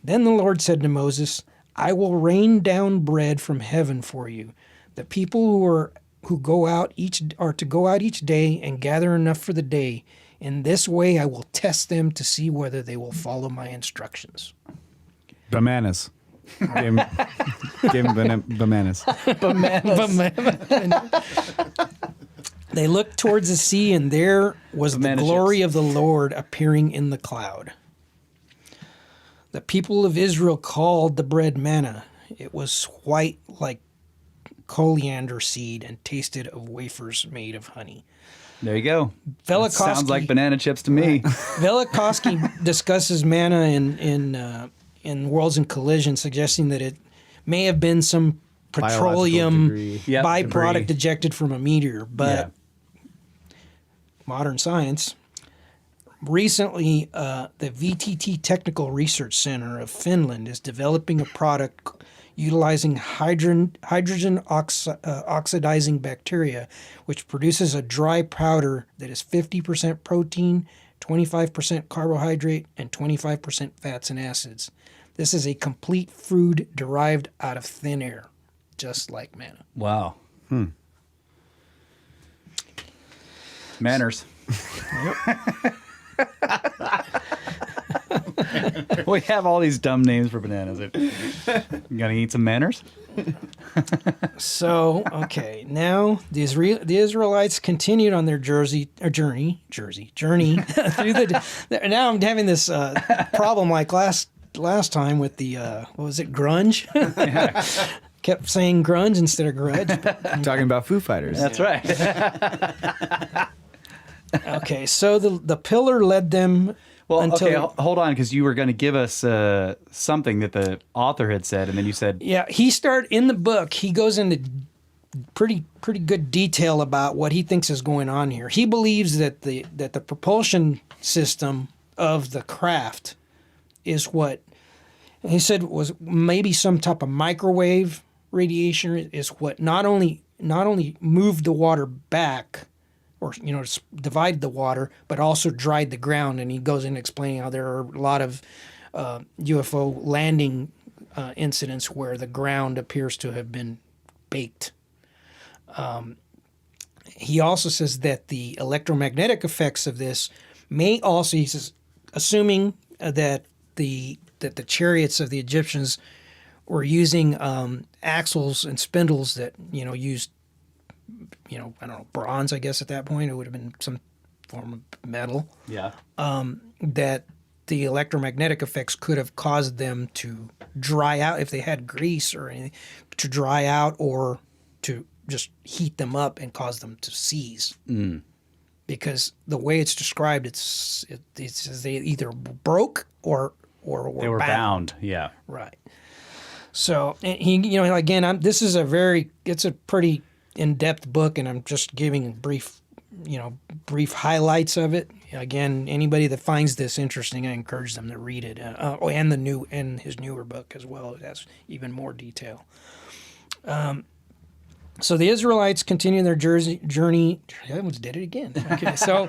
"Then the Lord said to Moses, I will rain down bread from heaven for you. The people are to go out each day and gather enough for the day. In this way I will test them to see whether they will follow my instructions." Bananas. Gave him bananas. They looked towards the sea, and there was the glory of the Lord appearing in the cloud. The people of Israel called the bread manna. It was white like coriander seed and tasted of wafers made of honey. There you go. Velikovsky, sounds like banana chips to me. Velikovsky discusses manna in Worlds in Collision, suggesting that it may have been some petroleum byproduct debris ejected from a meteor, but modern science. Recently, the VTT Technical Research Center of Finland is developing a product utilizing hydrogen oxidizing bacteria, which produces a dry powder that is 50% protein, 25% carbohydrate, and 25% fats and acids. This is a complete food derived out of thin air, just like manna. Wow. Manners. We have all these dumb names for bananas. You gonna eat some manners? So, okay, now the Israelites continued on their journey through the. Now I'm having this problem like last time with the what was it, grunge? Kept saying grunge instead of grudge. Talking about Foo Fighters. That's right. Okay, so the pillar led them. Well, until, okay, hold on, because you were going to give us something that the author had said, and then you said, yeah, in the book. He goes into pretty good detail about what he thinks is going on here. He believes that the propulsion system of the craft is what he said was maybe some type of microwave radiation is what not only moved the water back, or divided the water, but also dried the ground. And he goes in explaining how there are a lot of UFO landing incidents where the ground appears to have been baked. He also says that the electromagnetic effects of this may also, he says, assuming that the chariots of the Egyptians were using axles and spindles that used I don't know, bronze, I guess at that point. It would have been some form of metal. yeah. That the electromagnetic effects could have caused them to dry out if they had grease or anything, to dry out or to just heat them up and cause them to seize. Because the way it's described, it says they either broke or They were bound. Yeah. Right. So he, again, this is it's a pretty in-depth book, and I'm just giving brief highlights of it. Again, anybody that finds this interesting, I encourage them to read it. And his newer book as well. It has even more detail. So the Israelites continue their journey. I almost did it again. Okay, so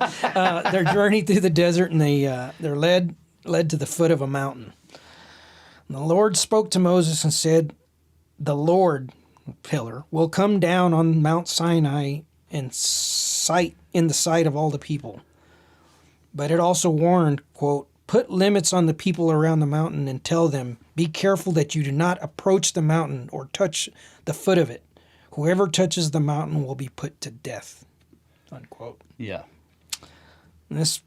their journey through the desert, and they're led to the foot of a mountain. And the Lord spoke to Moses and said, "The Lord, pillar, will come down on Mount Sinai in the sight of all the people." But it also warned, quote, "Put limits on the people around the mountain and tell them, be careful that you do not approach the mountain or touch the foot of it. Whoever touches the mountain will be put to death," unquote. Yeah. And this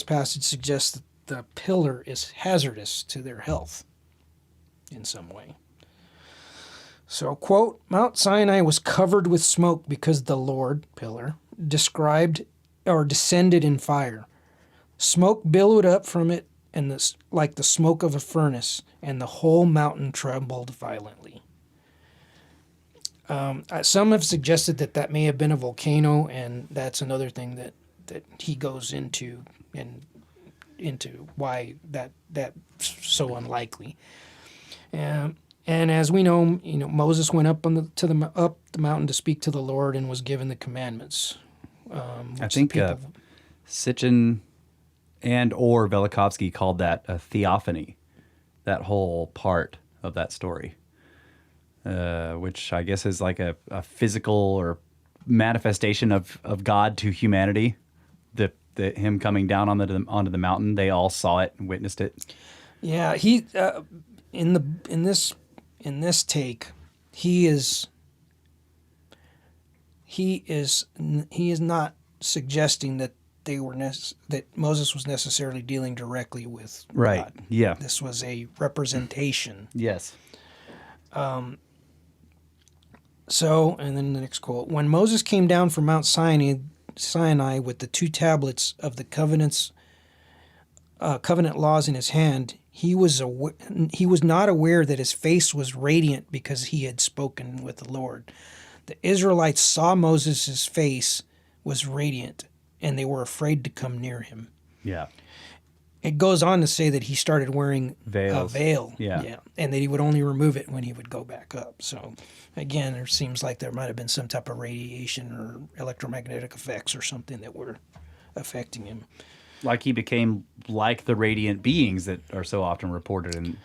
passage suggests that the pillar is hazardous to their health in some way. So, quote, "Mount Sinai was covered with smoke because the Lord," pillar, "described or descended in fire. Smoke billowed up from it like the smoke of a furnace, and the whole mountain trembled violently." Some have suggested that may have been a volcano, and that's another thing that he goes into why that's so unlikely. And as we know, Moses went up up the mountain to speak to the Lord and was given the commandments. I think Sitchin or Velikovsky called that a theophany, that whole part of that story, which I guess is like a physical or manifestation of God to humanity. Him coming down onto the mountain, they all saw it and witnessed it. Yeah, he in this take, he is not suggesting that that Moses was necessarily dealing directly with right. God. Yeah, This was a representation. yes. So, and then the next quote: "When Moses came down from Mount Sinai with the 2 tablets of the covenant laws in his hand, he was not aware that his face was radiant because he had spoken with the Lord. The Israelites saw Moses' face was radiant, and they were afraid to come near him." Yeah. It goes on to say that he started wearing Veils. a veil. Yeah. And that he would only remove it when he would go back up. So, again, there seems like there might have been some type of radiation or electromagnetic effects or something that were affecting him. Like he became like the radiant beings that are so often reported in.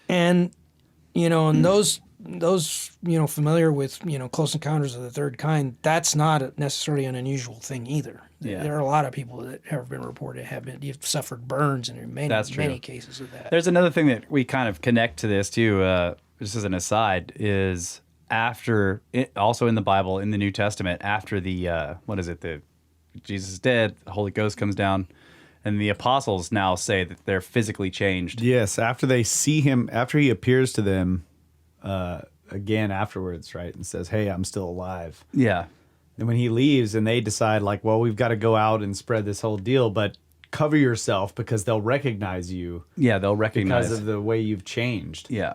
And, and those, familiar with, Close Encounters of the Third Kind, that's not necessarily an unusual thing either. Yeah. There are a lot of people that have been reported you've suffered burns in many cases of that. There's another thing that we kind of connect to this too, just as an aside, is also in the Bible, in the New Testament, after the Jesus is dead, the Holy Ghost comes down, and the apostles now say that they're physically changed. Yes, after they see him, after he appears to them again afterwards, right, and says, "Hey, I'm still alive." Yeah. And when he leaves, and they decide, like, well, we've got to go out and spread this whole deal, but cover yourself because they'll recognize you. Yeah, they'll recognize because of the way you've changed. Yeah.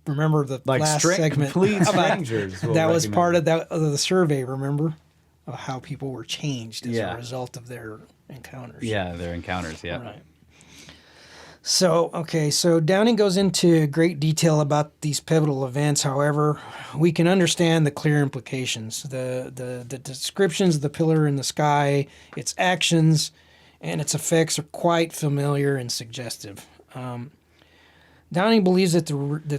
Remember the last segment? Complete strangers. That was part of the survey. Remember, of how people were changed as a result of their encounters. Yeah, their encounters. Yeah. Right. So Downing goes into great detail about these pivotal events. However, we can understand the clear implications. The descriptions of the pillar in the sky, its actions, and its effects are quite familiar and suggestive. Downing believes that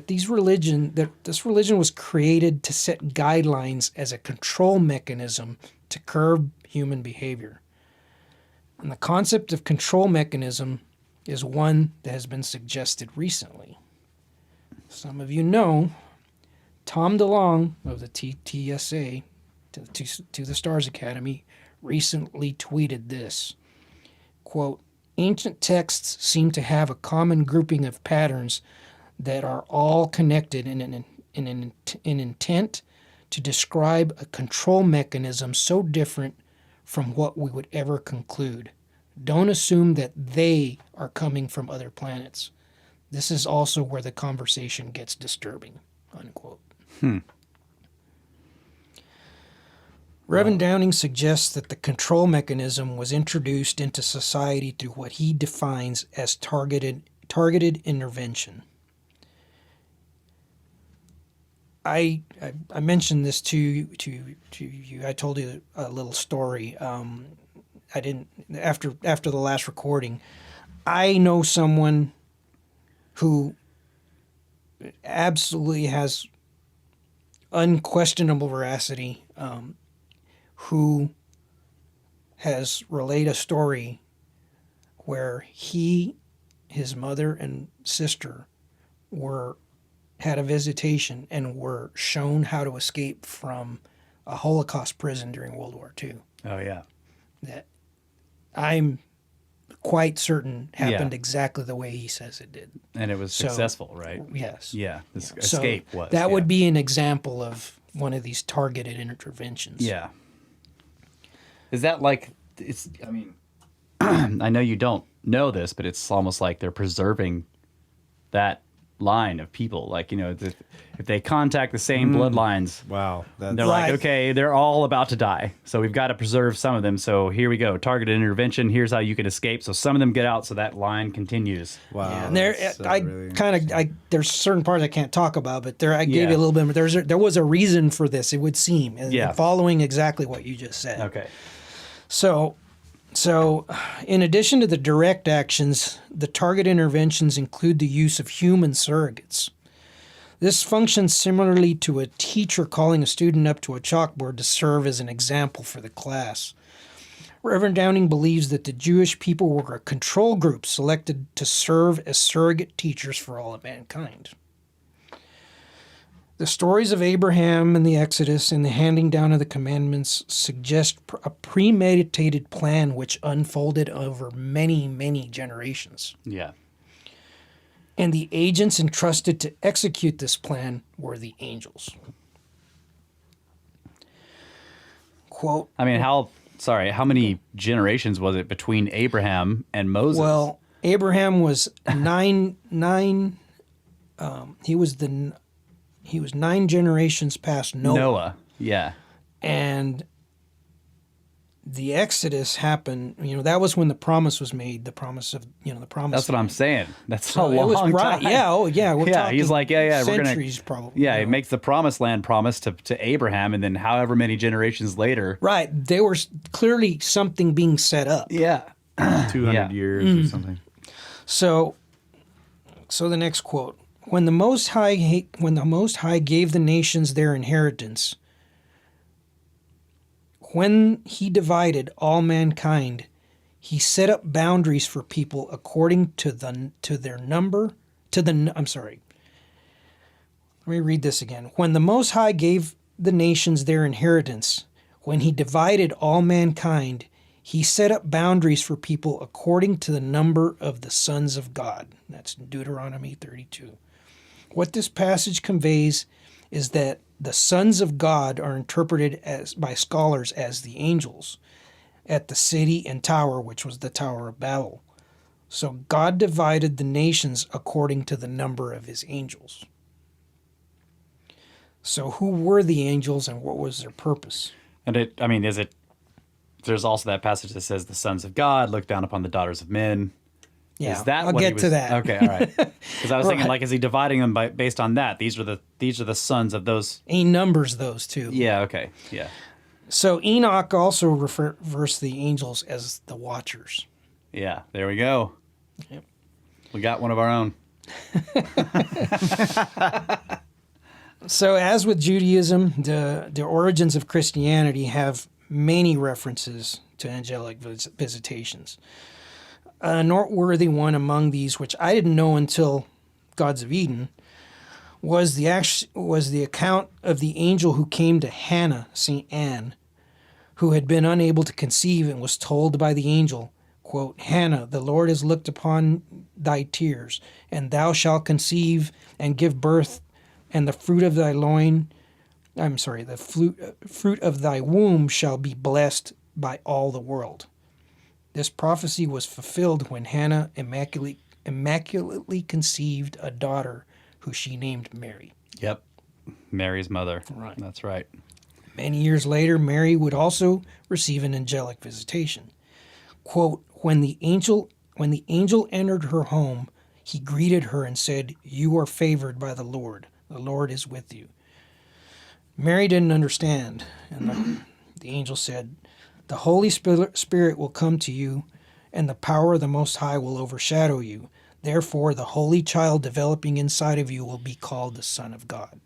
this religion was created to set guidelines as a control mechanism to curb human behavior. And the concept of control mechanism is one that has been suggested recently. Some of you know Tom DeLonge of the TSA, to the Stars Academy, recently tweeted this, quote, "Ancient texts seem to have a common grouping of patterns that are all connected in an intent to describe a control mechanism so different from what we would ever conclude. Don't assume that they are coming from other planets. This is also where the conversation gets disturbing," unquote. Reverend Downing suggests that the control mechanism was introduced into society through what he defines as targeted intervention. I mentioned this to you. I told you a little story. I didn't after the last recording. I know someone who absolutely has unquestionable veracity, who has relayed a story where his mother and sister had a visitation and were shown how to escape from a Holocaust prison during World War II. Oh, yeah. That I'm quite certain happened exactly the way he says it did. And it was successful, right? Yes. Yeah, this escape was. That would be an example of one of these targeted interventions. Yeah. Is that like, I mean, I know you don't know this, but it's almost like they're preserving that line of people. Like, if they contact the same bloodlines, wow, they're like, okay, they're all about to die, so we've got to preserve some of them. So here we go, targeted intervention. Here's how you can escape. So some of them get out, so that line continues. Wow. Yeah, and there's certain parts I can't talk about, but I gave you a little bit. But there was a reason for this. It would seem, following exactly what you just said. Okay. So, in addition to the direct actions, the target interventions include the use of human surrogates. This functions similarly to a teacher calling a student up to a chalkboard to serve as an example for the class. Reverend Downing believes that the Jewish people were a control group selected to serve as surrogate teachers for all of mankind. The stories of Abraham and the Exodus and the handing down of the commandments suggest a premeditated plan which unfolded over many, many generations. Yeah. And the agents entrusted to execute this plan were the angels. Quote, I mean, how many generations was it between Abraham and Moses? Well, Abraham was nine. He was 9 generations past Noah. Yeah. And the Exodus happened. That was when the promise was made. The promise of the promise. That's what I'm saying. That's So a it was long right. time. Yeah. Oh, yeah. We're Yeah, talking he's like, we're gonna centuries probably. Yeah, he makes the promised land promise to Abraham, and then however many generations later. Right. There was clearly something being set up. Yeah. 200 Yeah. years or something. So the next quote: When the Most High gave the nations their inheritance, when he divided all mankind, he set up boundaries for people according to their number. I'm sorry. Let me read this again. When the Most High gave the nations their inheritance, when he divided all mankind, he set up boundaries for people according to the number of the sons of God. That's Deuteronomy 32. What this passage conveys is that the sons of God are interpreted by scholars as the angels at the city and tower, which was the Tower of Babel. So God divided the nations according to the number of his angels. So who were the angels and what was their purpose? And there's also that passage that says the sons of God look down upon the daughters of men. Yeah, Is that I'll what he get was, to that. Okay, all right. Because I was thinking, Right. is he dividing them based on that? These are the sons of those. He numbers those too. Yeah. Okay. Yeah. So Enoch also refers to the angels as the watchers. Yeah. There we go. Yep. We got one of our own. So as with Judaism, the origins of Christianity have many references to angelic visitations. A noteworthy one among these, which I didn't know until Gods of Eden, was the account of the angel who came to Hannah, St. Anne, who had been unable to conceive and was told by the angel, quote, "Hannah, the Lord has looked upon thy tears, and thou shalt conceive and give birth, and the fruit of thy fruit of thy womb shall be blessed by all the world." This prophecy was fulfilled when Hannah immaculately conceived a daughter who she named Mary. Yep. Mary's mother. Right. That's right. Many years later, Mary would also receive an angelic visitation. Quote, when the angel entered her home, he greeted her and said, "You are favored by the Lord. The Lord is with you." Mary didn't understand, and the angel said, "The Holy Spirit will come to you, and the power of the Most High will overshadow you. Therefore, the Holy Child developing inside of you will be called the Son of God."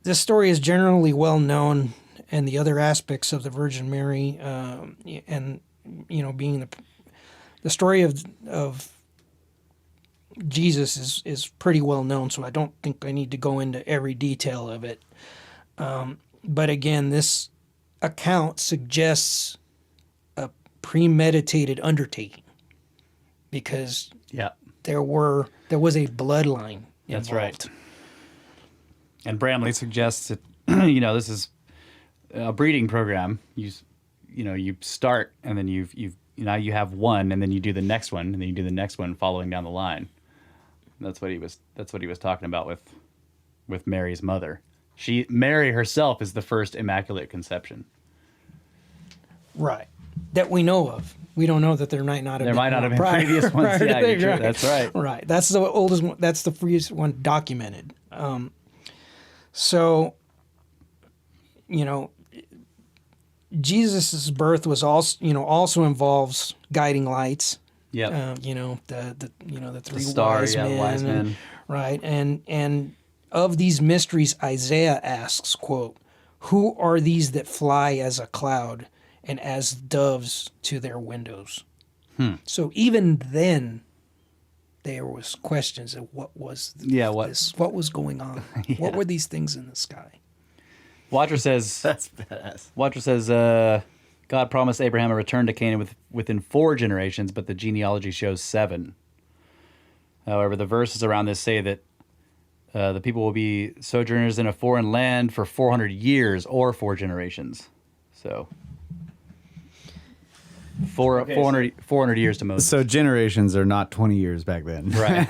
This story is generally well known, and the other aspects of the Virgin Mary, and being the story of Jesus is pretty well known. So I don't think I need to go into every detail of it. But again, this account suggests a premeditated undertaking because Yeah. there was a bloodline involved. That's right. And Bramley suggests that this is a breeding program. You start and then you have one, and then you do the next one, and then you do the next one, following down the line. That's what he was talking about with Mary's mother. Mary herself is the first immaculate conception. Right. That we know of. We don't know that there might not have been previous ones. Yeah, to you're true. right. That's right. Right. That's the oldest one. That's the freest one documented. So, Jesus' birth was also involves guiding lights. Yeah. The three star, wise men. wise men. Right. And of these mysteries, Isaiah asks, quote, "Who are these that fly as a cloud and as doves to their windows?" So even then, there was questions of what was what was going on? Yeah. What were these things in the sky? Watcher says That's badass. Watcher says God promised Abraham a return to Canaan within 4 generations, but the genealogy shows 7. However, the verses around this say that the people will be sojourners in a foreign land for 400 years or 4 generations. So 400 years to Moses. So generations are not 20 years back then. Right.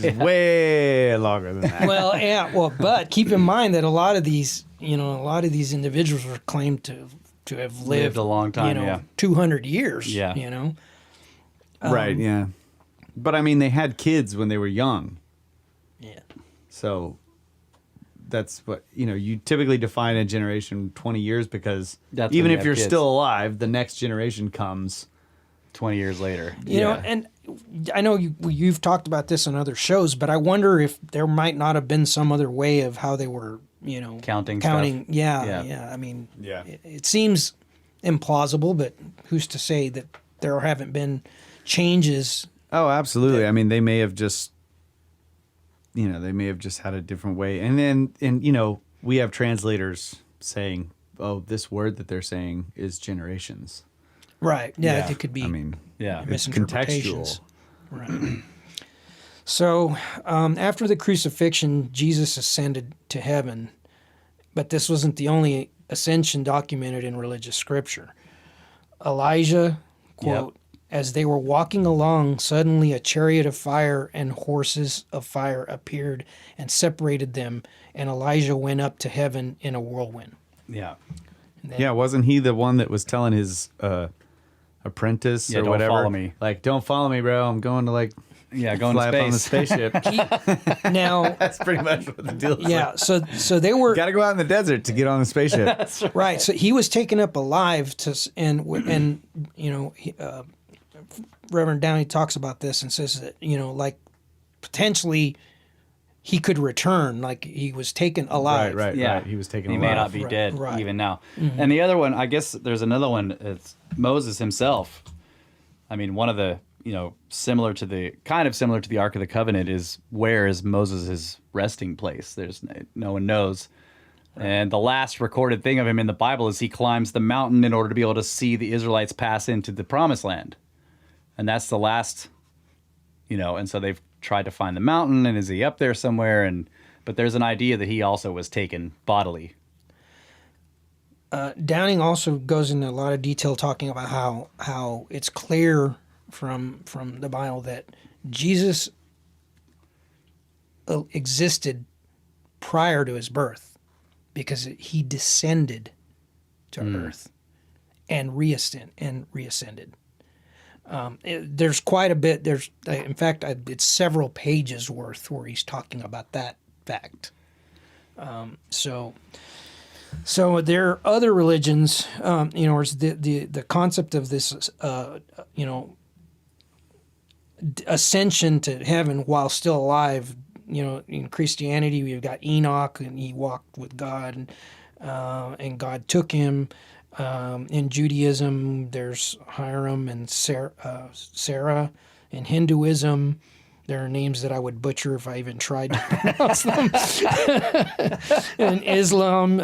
It's way longer than that. Well, yeah. Well, but keep in mind that a lot of these a lot of these individuals were claimed to have lived a long time, yeah. 200 years. Yeah. Right, yeah. But I mean, they had kids when they were young. Yeah. So that's what, you typically define a generation 20 years because That's even when you if have you're kids. still alive, the next generation comes. 20 years later. You know, and I know you've talked about this on other shows, but I wonder if there might not have been some other way of how they were, Counting counting. stuff. Yeah. I mean, Yeah. it seems implausible, but who's to say that there haven't been changes? Oh, absolutely. I mean, they may have just, had a different way. And then, we have translators saying, oh, this word that they're saying is generations. Right. Yeah, Yeah. it could be. I mean, Yeah. it's misinterpretations. contextual. Right. So, after the crucifixion, Jesus ascended to heaven, but this wasn't the only ascension documented in religious scripture. Elijah, quote, as they were walking along, suddenly a chariot of fire and horses of fire appeared and separated them, and Elijah went up to heaven in a whirlwind. Yeah. Yeah, wasn't he the one that was telling his apprentice Yeah, or don't whatever? follow me. Like, don't follow me, bro. I'm going to Going fly to up on the space. spaceship. Now, That's pretty much what the deal is. yeah, so they were Got to go out in the desert to get on the spaceship. right. So he was taken up alive and Reverend Downey talks about this and says that like potentially he could return, like he was taken alive. Right. Yeah. He was taken He alive. may not be Right, dead right. even now. And the other one, I guess there's another one. It's Moses himself. I mean, one of the, similar to the Ark of the Covenant is where is Moses' resting place? There's no one knows. And the last recorded thing of him in the Bible is he climbs the mountain in order to be able to see the Israelites pass into the promised land. And that's the last, and so they've tried to find the mountain and is he up there somewhere? But there's an idea that he also was taken bodily. Downing also goes into a lot of detail talking about how it's clear from the Bible that Jesus existed prior to his birth because he descended to earth and reascended. There's quite a bit. In fact, it's several pages worth where he's talking about that fact. So there are other religions, the concept of this, ascension to heaven while still alive. In Christianity, we've got Enoch, and he walked with God, and God took him. In Judaism, there's Hiram and Sarah. In Hinduism, there are names that I would butcher if I even tried to pronounce them. In Islam,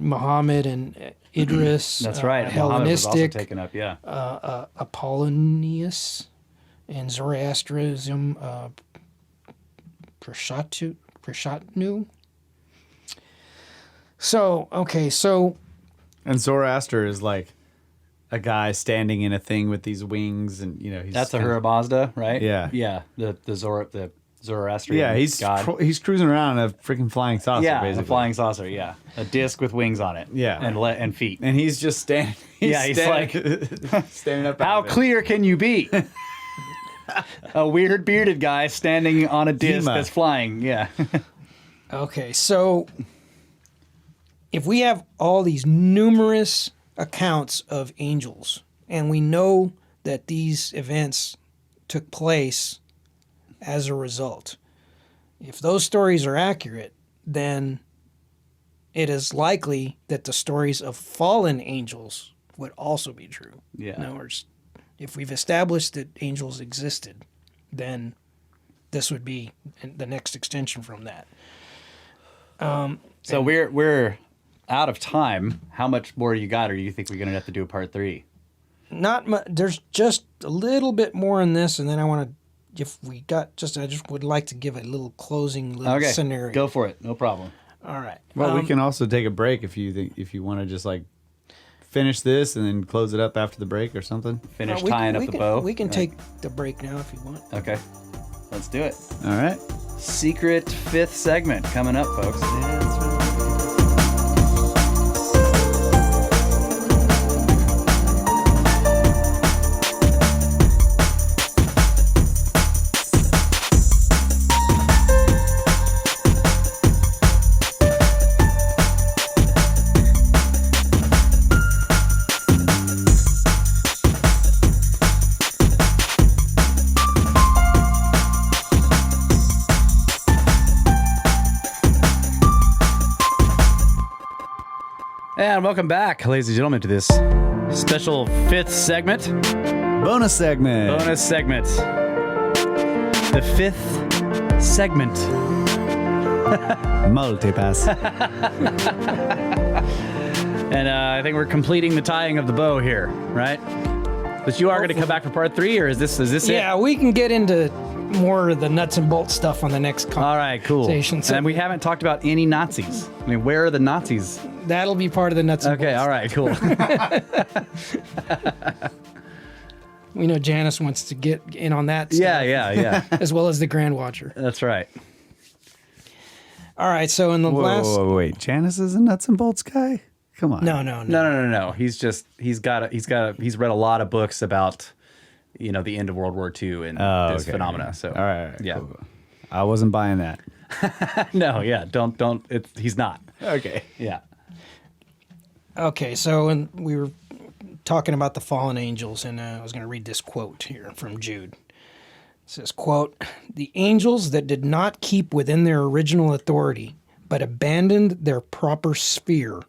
Muhammad and Idris. That's right. Muhammad was also Hellenistic, taken up, yeah. Apollonius. In Zoroastrianism, Prashantnu. So And Zoroaster is like a guy standing in a thing with these wings, and he's That's a kinda- Ahura Mazda, right? Yeah. Yeah. The Zoroastrian Yeah, he's god. he's cruising around in a freaking flying saucer. Yeah, basically. a flying saucer. Yeah, a disc with wings on it. Yeah. and feet. and he's just standing. He's standing up. out How of it. clear can you be? A weird bearded guy standing on a disc Hema. that's flying. Yeah. so if we have all these numerous accounts of angels, and we know that these events took place as a result, if those stories are accurate, then it is likely that the stories of fallen angels would also be true. Yeah. In other words, if we've established that angels existed, then this would be the next extension from that. So we're out of time. How much more you got, or do you think we're gonna have to do a part 3? Not much. There's just a little bit more in this, and then I want to, if we got just, I just would like to give a little closing little Okay, scenario. go for it. No problem. All right. Well, we can also take a break if you want to just like finish this and then close it up after the break or something. Finish we tying can, up we the can, bow. We can take the break now if you want. Okay, let's do it. All right. Secret 5th segment coming up, folks. And welcome back, ladies and gentlemen, to this special fifth segment. Bonus segment. Bonus segment. The fifth segment. Multipass. And I think we're completing the tying of the bow here, right? But you are going to come back for part 3, or is this it? Yeah, we can get into more of the nuts and bolts stuff on the next All right, cool. conversation. And we haven't talked about any Nazis. I mean, where are the Nazis? That'll be part of the nuts and Okay, bolts. all right, cool. We know Janice wants to get in on that stuff, yeah. as well as the Grand Watcher. That's right. All right, so in the last... Wait. Janice is a nuts and bolts guy? Come on. No. He's read a lot of books about, the end of World War II and this phenomena. So, All right. yeah. Cool. I wasn't buying that. No, yeah, don't. He's not. Okay. Yeah. Okay, so when we were talking about the fallen angels, and I was going to read this quote here from Jude. It says, quote, "The angels that did not keep within their original authority, but abandoned their proper sphere,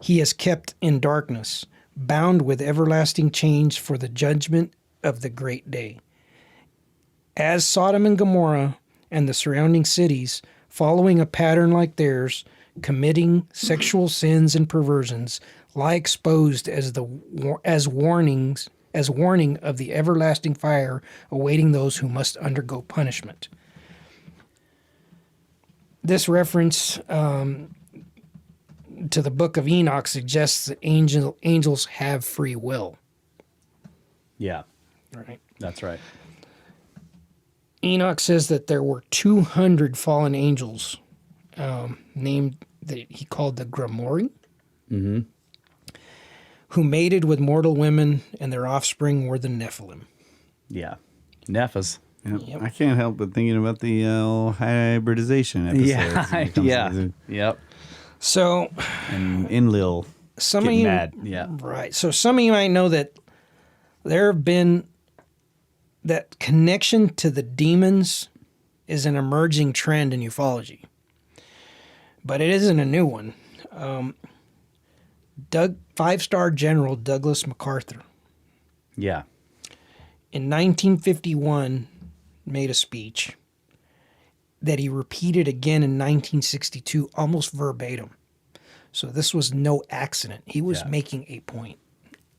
he has kept in darkness, bound with everlasting chains for the judgment of the great day. As Sodom and Gomorrah and the surrounding cities, following a pattern like theirs, committing sexual sins and perversions, lie exposed as warning of the everlasting fire awaiting those who must undergo punishment." This reference to the book of Enoch suggests that angels have free will. Yeah, Right. that's right. Enoch says that there were 200 fallen angels named that he called the Grimoire, who mated with mortal women, and their offspring were the Nephilim. Yeah. Nephas. Yep. I can't help but thinking about the hybridization episodes. Yeah. Yep. So, And Enlil some of getting you, mad. Yeah. right? So some of you might know that there have been that connection to the demons is an emerging trend in ufology, but it isn't a new one. Five-star General Douglas MacArthur Yeah. in 1951 made a speech that he repeated again in 1962, almost verbatim. So this was no accident. He was making a point.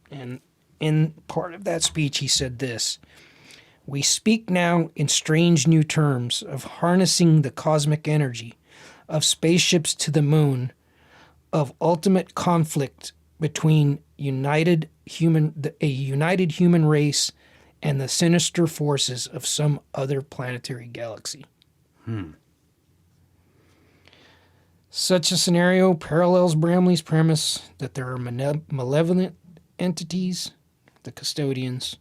And in part of that speech, he said this: "We speak now in strange new terms of harnessing the cosmic energy, of spaceships to the moon, of ultimate conflict between a united human race and the sinister forces of some other planetary galaxy." Such a scenario parallels Bramley's premise that there are malevolent entities, the custodians,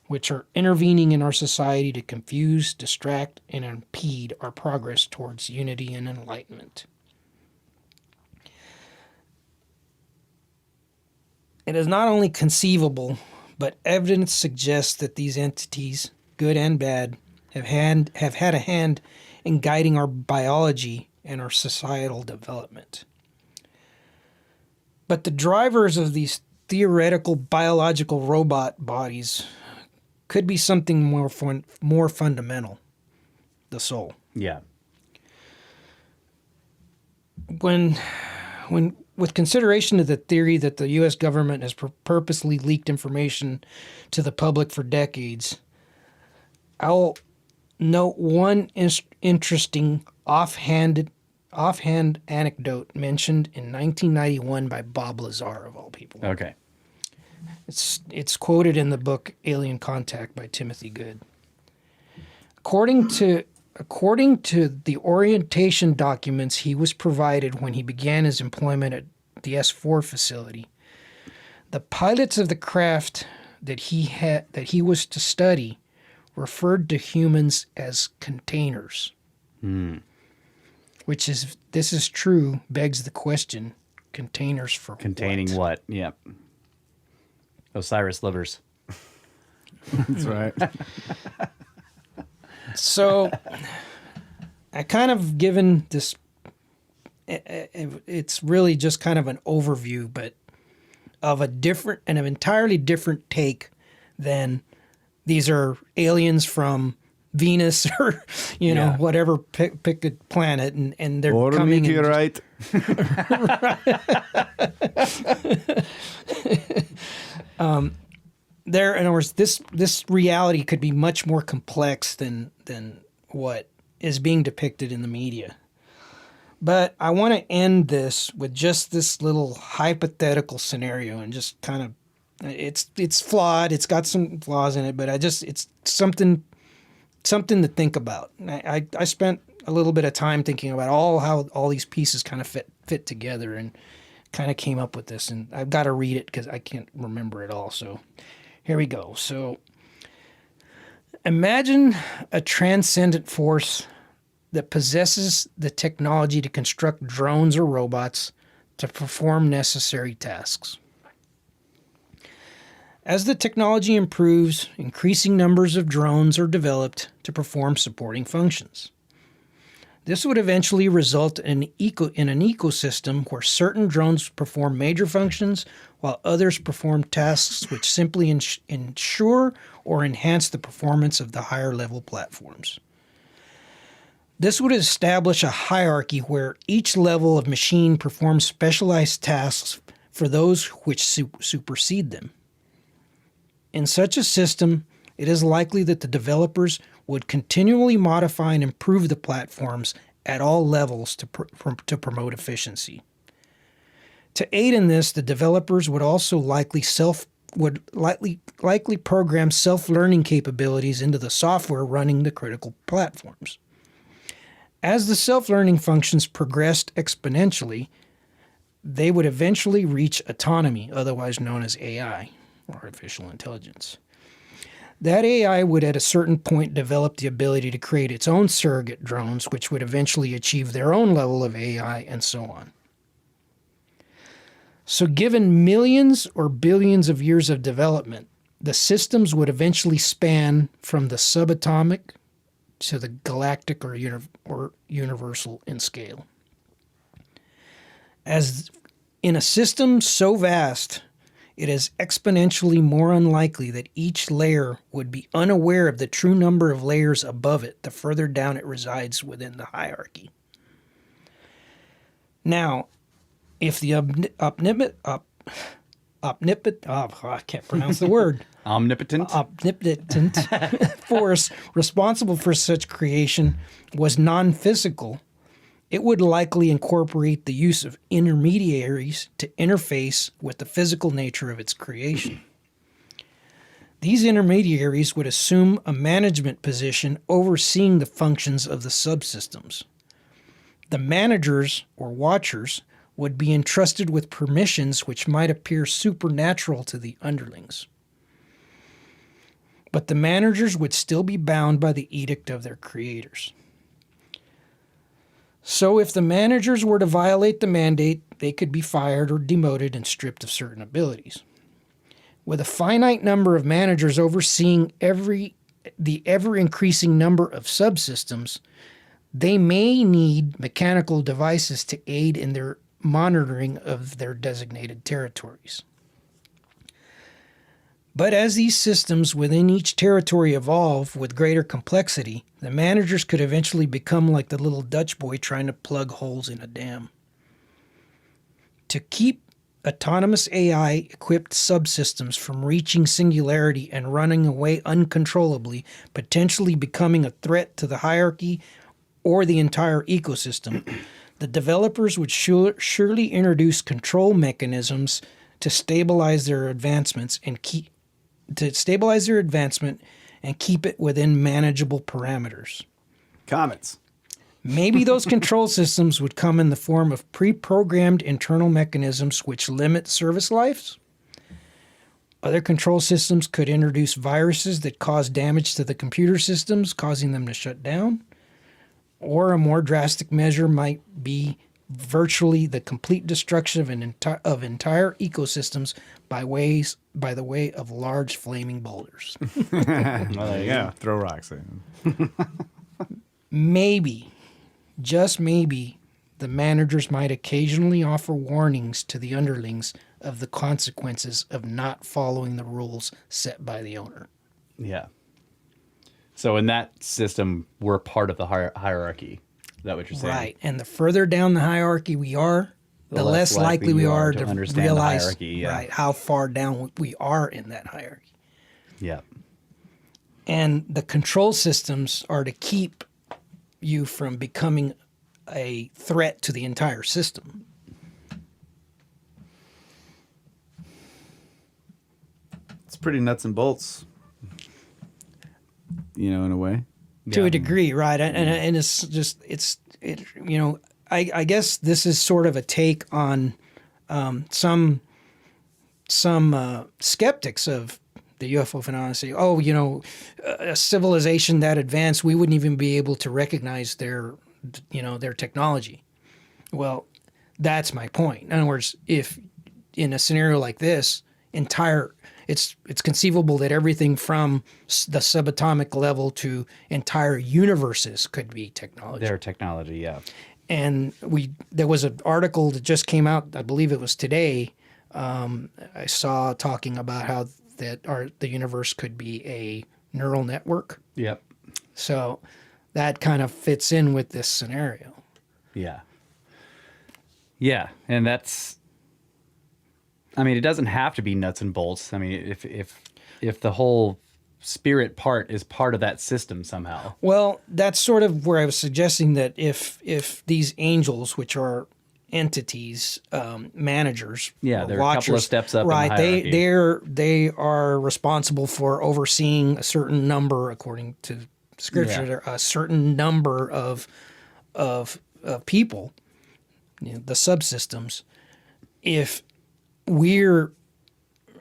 which are intervening in our society to confuse, distract, and impede our progress towards unity and enlightenment. It is not only conceivable, but evidence suggests that these entities, good and bad, have had a hand in guiding our biology and our societal development. But the drivers of these theoretical biological robot bodies could be something more fundamental: the soul. Yeah. With consideration of the theory that the U.S. government has purposely leaked information to the public for decades, I'll note one interesting offhand anecdote mentioned in 1991 by Bob Lazar, of all people. Okay. It's quoted in the book Alien Contact by Timothy Good. According to the orientation documents he was provided when he began his employment at the S4 facility, the pilots of the craft that he was to study referred to humans as containers. Which is, this is true, begs the question: containers for Containing what? Yep. Osiris livers. That's right. So I kind of given this it's really just kind of an overview, but of an entirely different take than these are aliens from Venus or, whatever, pick a planet, and they're or coming. Or meteorite. In other words, this reality could be much more complex than what is being depicted in the media. But I want to end this with just this little hypothetical scenario, and just kind of, it's flawed. It's got some flaws in it, but it's something to think about. I spent a little bit of time thinking about how all these pieces kind of fit together, and kind of came up with this. And I've got to read it because I can't remember it all. So here we go. So imagine a transcendent force that possesses the technology to construct drones or robots to perform necessary tasks. As the technology improves, increasing numbers of drones are developed to perform supporting functions. This would eventually result in an ecosystem where certain drones perform major functions while others perform tasks which simply ensure or enhance the performance of the higher level platforms. This would establish a hierarchy where each level of machine performs specialized tasks for those which supersede them. In such a system, it is likely that the developers would continually modify and improve the platforms at all levels to promote efficiency. To aid in this, the developers would also likely program self-learning capabilities into the software running the critical platforms. As the self-learning functions progressed exponentially, they would eventually reach autonomy, otherwise known as AI, artificial intelligence. That AI would at a certain point develop the ability to create its own surrogate drones, which would eventually achieve their own level of AI, and so on. So given millions or billions of years of development, the systems would eventually span from the subatomic to the galactic or universal in scale. As in a system so vast, it is exponentially more unlikely that each layer would be unaware of the true number of layers above it the further down it resides within the hierarchy. Now, if the omnipotent force responsible for such creation was non-physical, it would likely incorporate the use of intermediaries to interface with the physical nature of its creation. These intermediaries would assume a management position overseeing the functions of the subsystems. The managers or watchers would be entrusted with permissions which might appear supernatural to the underlings. But the managers would still be bound by the edict of their creators. So if the managers were to violate the mandate, they could be fired or demoted and stripped of certain abilities. With a finite number of managers overseeing the ever-increasing number of subsystems, they may need mechanical devices to aid in their monitoring of their designated territories. But as these systems within each territory evolve with greater complexity, the managers could eventually become like the little Dutch boy trying to plug holes in a dam. To keep autonomous AI-equipped subsystems from reaching singularity and running away uncontrollably, potentially becoming a threat to the hierarchy or the entire ecosystem, the developers would surely introduce control mechanisms to stabilize their advancement and keep it within manageable parameters. Comments. Maybe those control systems would come in the form of pre-programmed internal mechanisms which limit service lives. Other control systems could introduce viruses that cause damage to the computer systems, causing them to shut down. Or a more drastic measure might be virtually the complete destruction of entire ecosystems by the way of large flaming boulders. Well, there you go. Throw rocks in. Maybe, just maybe, the managers might occasionally offer warnings to the underlings of the consequences of not following the rules set by the owner. Yeah. So in that system, we're part of the hierarchy. Is that what you're saying? Right. And the further down the hierarchy we are, the less likely we are to understand realize the hierarchy, yeah. right, how far down we are in that hierarchy. Yeah. And the control systems are to keep you from becoming a threat to the entire system. It's pretty nuts and bolts, in a way. To a degree, right? And it's just I guess this is sort of a take on some skeptics of the UFO phenomenon. Say, a civilization that advanced, we wouldn't even be able to recognize their technology. Well, that's my point. In other words, if in a scenario like this, it's conceivable that everything from the subatomic level to entire universes could be technology. Their technology, yeah. And there was an article that just came out, I believe it was today, I saw talking about how the universe could be a neural network. Yep. So that kind of fits in with this scenario. Yeah. Yeah, and that's, I mean, it doesn't have to be nuts and bolts. I mean, if the whole spirit part is part of that system somehow. Well, that's sort of where I was suggesting that if these angels, which are entities, managers, yeah, they're watchers, a couple of steps up, right? in the hierarchy. They are responsible for overseeing a certain number, according to Scripture, a certain number of people, the subsystems. If we're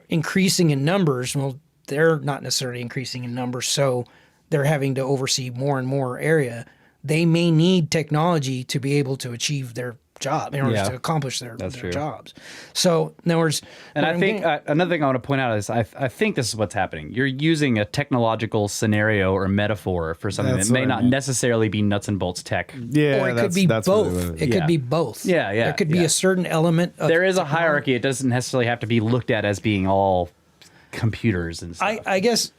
increasing in numbers, well, they're not necessarily increasing in numbers, so they're having to oversee more and more area. They may need technology to be able to achieve their job in order to accomplish their jobs. So, in other words, and I think another thing I want to point out is I think this is what's happening. You're using a technological scenario or metaphor for something that may not necessarily be nuts and bolts tech. Yeah, or it could be both. It could be both. Yeah, yeah. There could be a certain element of there is a technology. hierarchy. It doesn't necessarily have to be looked at as being all computers and stuff. I guess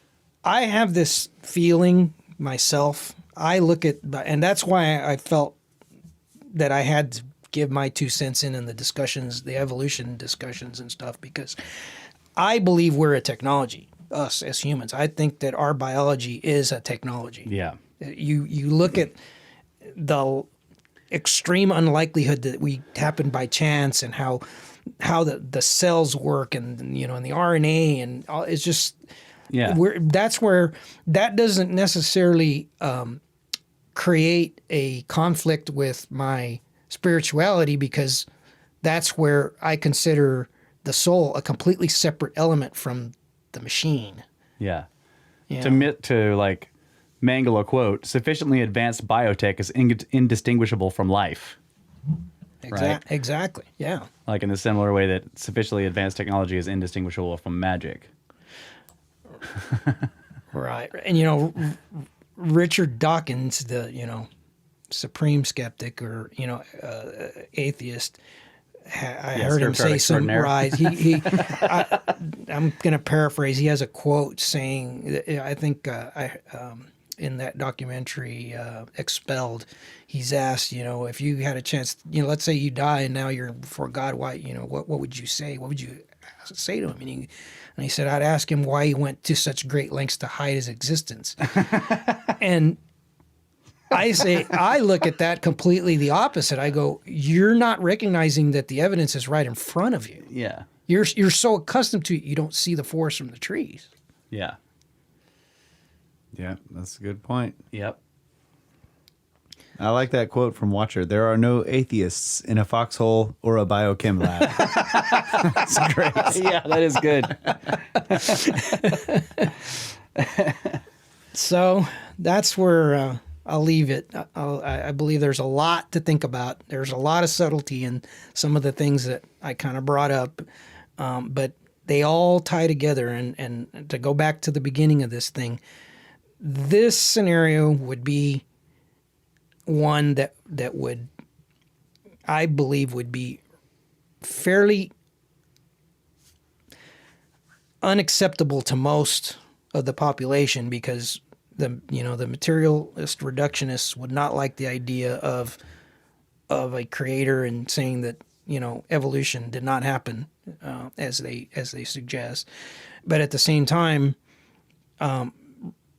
I have this feeling myself. I look at, and that's why I felt that I had to give my 2 cents in the discussions, the evolution discussions and stuff, because I believe we're a technology, us as humans. I think that our biology is a technology. Yeah. You look at the extreme unlikelihood that we happen by chance and how the cells work and and the RNA and all, it's just that's where that doesn't necessarily create a conflict with my spirituality, because that's where I consider the soul a completely separate element from the machine. Yeah. To like mangle a quote, sufficiently advanced biotech is indistinguishable from life. Right? Exactly. Yeah. Like in the similar way that sufficiently advanced technology is indistinguishable from magic. Right. And Richard Dawkins, the supreme skeptic or atheist, I heard him say some right. I'm going to paraphrase. He has a quote saying, I think in that documentary Expelled, he's asked, if you had a chance, let's say you die and now you're before God, why, what would you say? What would you say to him? And he said, I'd ask him why he went to such great lengths to hide his existence. And I look at that completely the opposite. I go, you're not recognizing that the evidence is right in front of you. Yeah. You're so accustomed to it, you don't see the forest from the trees. Yeah. Yeah, that's a good point. Yep. I like that quote from Watcher. There are no atheists in a foxhole or a biochem lab. That's great. Yeah, that is good. So that's where I'll leave it. I believe there's a lot to think about. There's a lot of subtlety in some of the things that I kind of brought up, but they all tie together. And to go back to the beginning of this thing, this scenario would be one that would I believe would be fairly unacceptable to most of the population, because the materialist reductionists would not like the idea of a creator and saying that evolution did not happen as they suggest. But at the same time,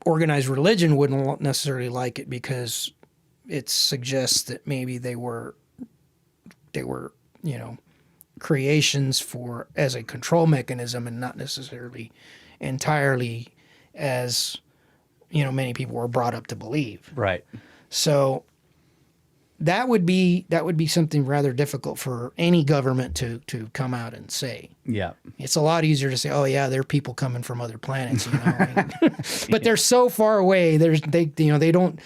organized religion wouldn't necessarily like it, because it suggests that maybe they were creations as a control mechanism, and not necessarily entirely as many people were brought up to believe. Right. So that would be something rather difficult for any government to come out and say. Yeah. It's a lot easier to say, oh yeah, there are people coming from other planets, but they're so far away. They don't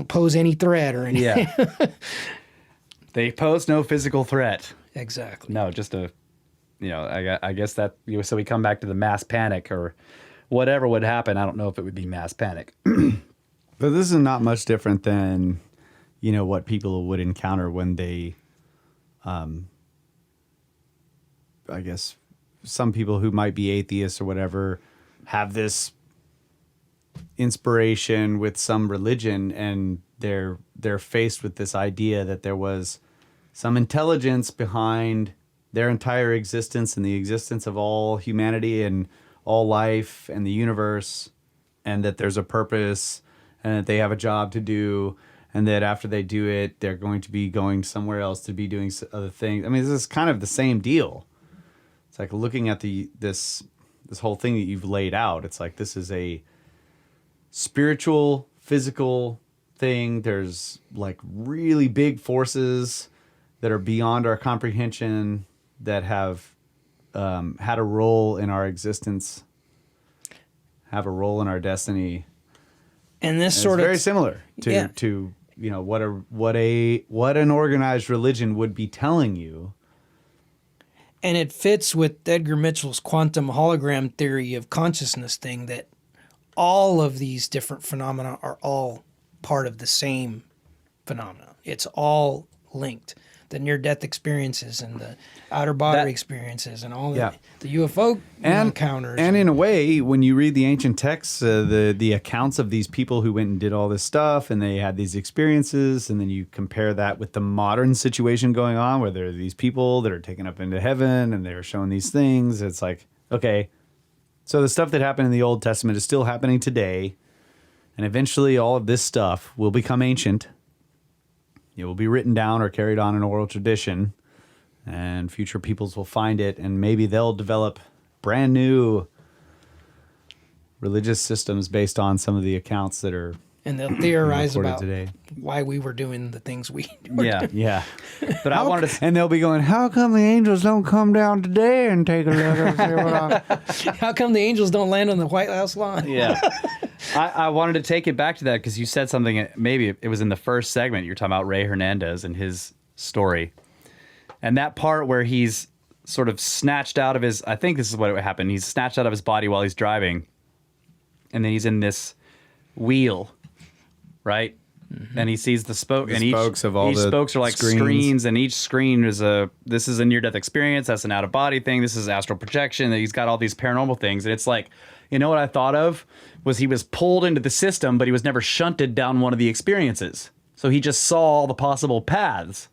pose any threat or anything. Yeah. They pose no physical threat. Exactly. No, just I guess that, so we come back to the mass panic or whatever would happen. I don't know if it would be mass panic. But this is not much different than, what people would encounter when they, I guess, some people who might be atheists or whatever have this inspiration with some religion, and they're faced with this idea that there was some intelligence behind their entire existence and the existence of all humanity and all life and the universe, and that there's a purpose and that they have a job to do, and that after they do it, they're going to be going somewhere else to be doing other things. I mean, this is kind of the same deal. It's like looking at this whole thing that you've laid out. It's like, this is a spiritual, physical thing. There's like really big forces that are beyond our comprehension that have had a role in our existence, have a role in our destiny. And this And sort it's of very similar to what an organized religion would be telling you. And it fits with Edgar Mitchell's quantum hologram theory of consciousness thing, that all of these different phenomena are all part of the same phenomena. It's all linked. The near-death experiences and the outer body experiences and all the UFO encounters. And in a way, when you read the ancient texts, the accounts of these people who went and did all this stuff and they had these experiences, and then you compare that with the modern situation going on where there are these people that are taken up into heaven and they're shown these things. It's like, okay, so the stuff that happened in the Old Testament is still happening today. And eventually all of this stuff will become ancient. It will be written down or carried on in oral tradition, and future peoples will find it, and maybe they'll develop brand new religious systems based on some of the accounts that are and they'll theorize about today. why we were doing the things we were doing. Yeah. But I wanted to... And they'll be going, how come the angels don't come down today and take a look and see what How come the angels don't land on the White House lawn? Yeah. I wanted to take it back to that because you said something, maybe it was in the first segment, you're talking about Ray Hernandez and his story. And that part where he's sort of snatched out of his, I think this is what happened. He's snatched out of his body while he's driving. And then he's in this wheel, right? Mm-hmm. And he sees the spoke, and spokes of all each the spokes are like screens, and each screen is this is a near-death experience, that's an out-of-body thing, this is astral projection, he's got all these paranormal things, and it's like, you know what I thought of? Was he was pulled into the system, but he was never shunted down one of the experiences. So he just saw all the possible paths,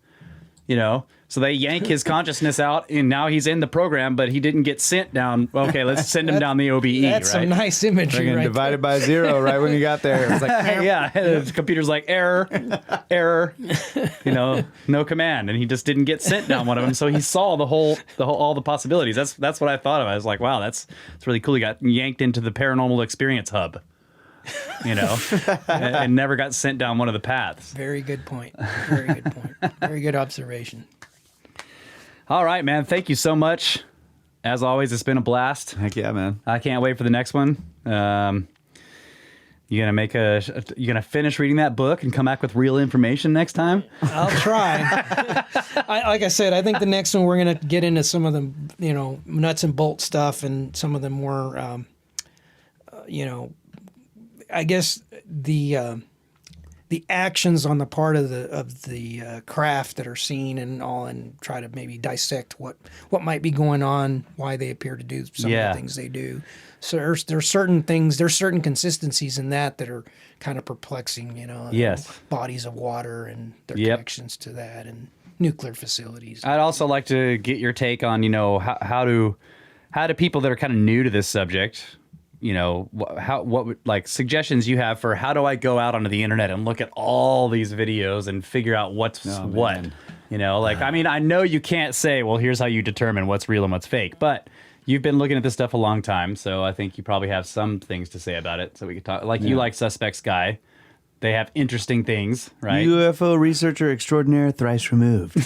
So they yank his consciousness out, and now he's in the program, but he didn't get sent down. Okay, let's send him down the OBE, That's right? some nice imagery, right? divided by 0 right when you got there. It's like, yeah, the computer's like, error, no command, and he just didn't get sent down one of them. So he saw all the possibilities. That's what I thought of. I was like, wow, that's really cool. He got yanked into the paranormal experience hub, and never got sent down one of the paths. Very good point. Very good point. Very good observation. All right, man. Thank you so much. As always, it's been a blast. heck yeah, man. I can't wait for the next one. You gonna finish reading that book and come back with real information next time? I'll try. Like I said, I think the next one we're gonna get into some of the nuts and bolts stuff and some of the more I guess the the actions on the part of the craft that are seen and all, and try to maybe dissect what might be going on, why they appear to do some of the things they do. So there's certain things, there's certain consistencies in that are kind of perplexing, you know. Yes. Bodies of water and their connections to that, and nuclear facilities. I'd also like to get your take on, you know, how do people that are kind of new to this subject, you know, what would, like, suggestions you have for how do I go out onto the internet and look at all these videos and figure out what's what, you know, like, I mean, I know you can't say, well, here's how you determine what's real and what's fake, but you've been looking at this stuff a long time, so I think you probably have some things to say about it. So we could talk, like, you like Suspects Guy. They have interesting things, right? UFO researcher extraordinaire, thrice removed.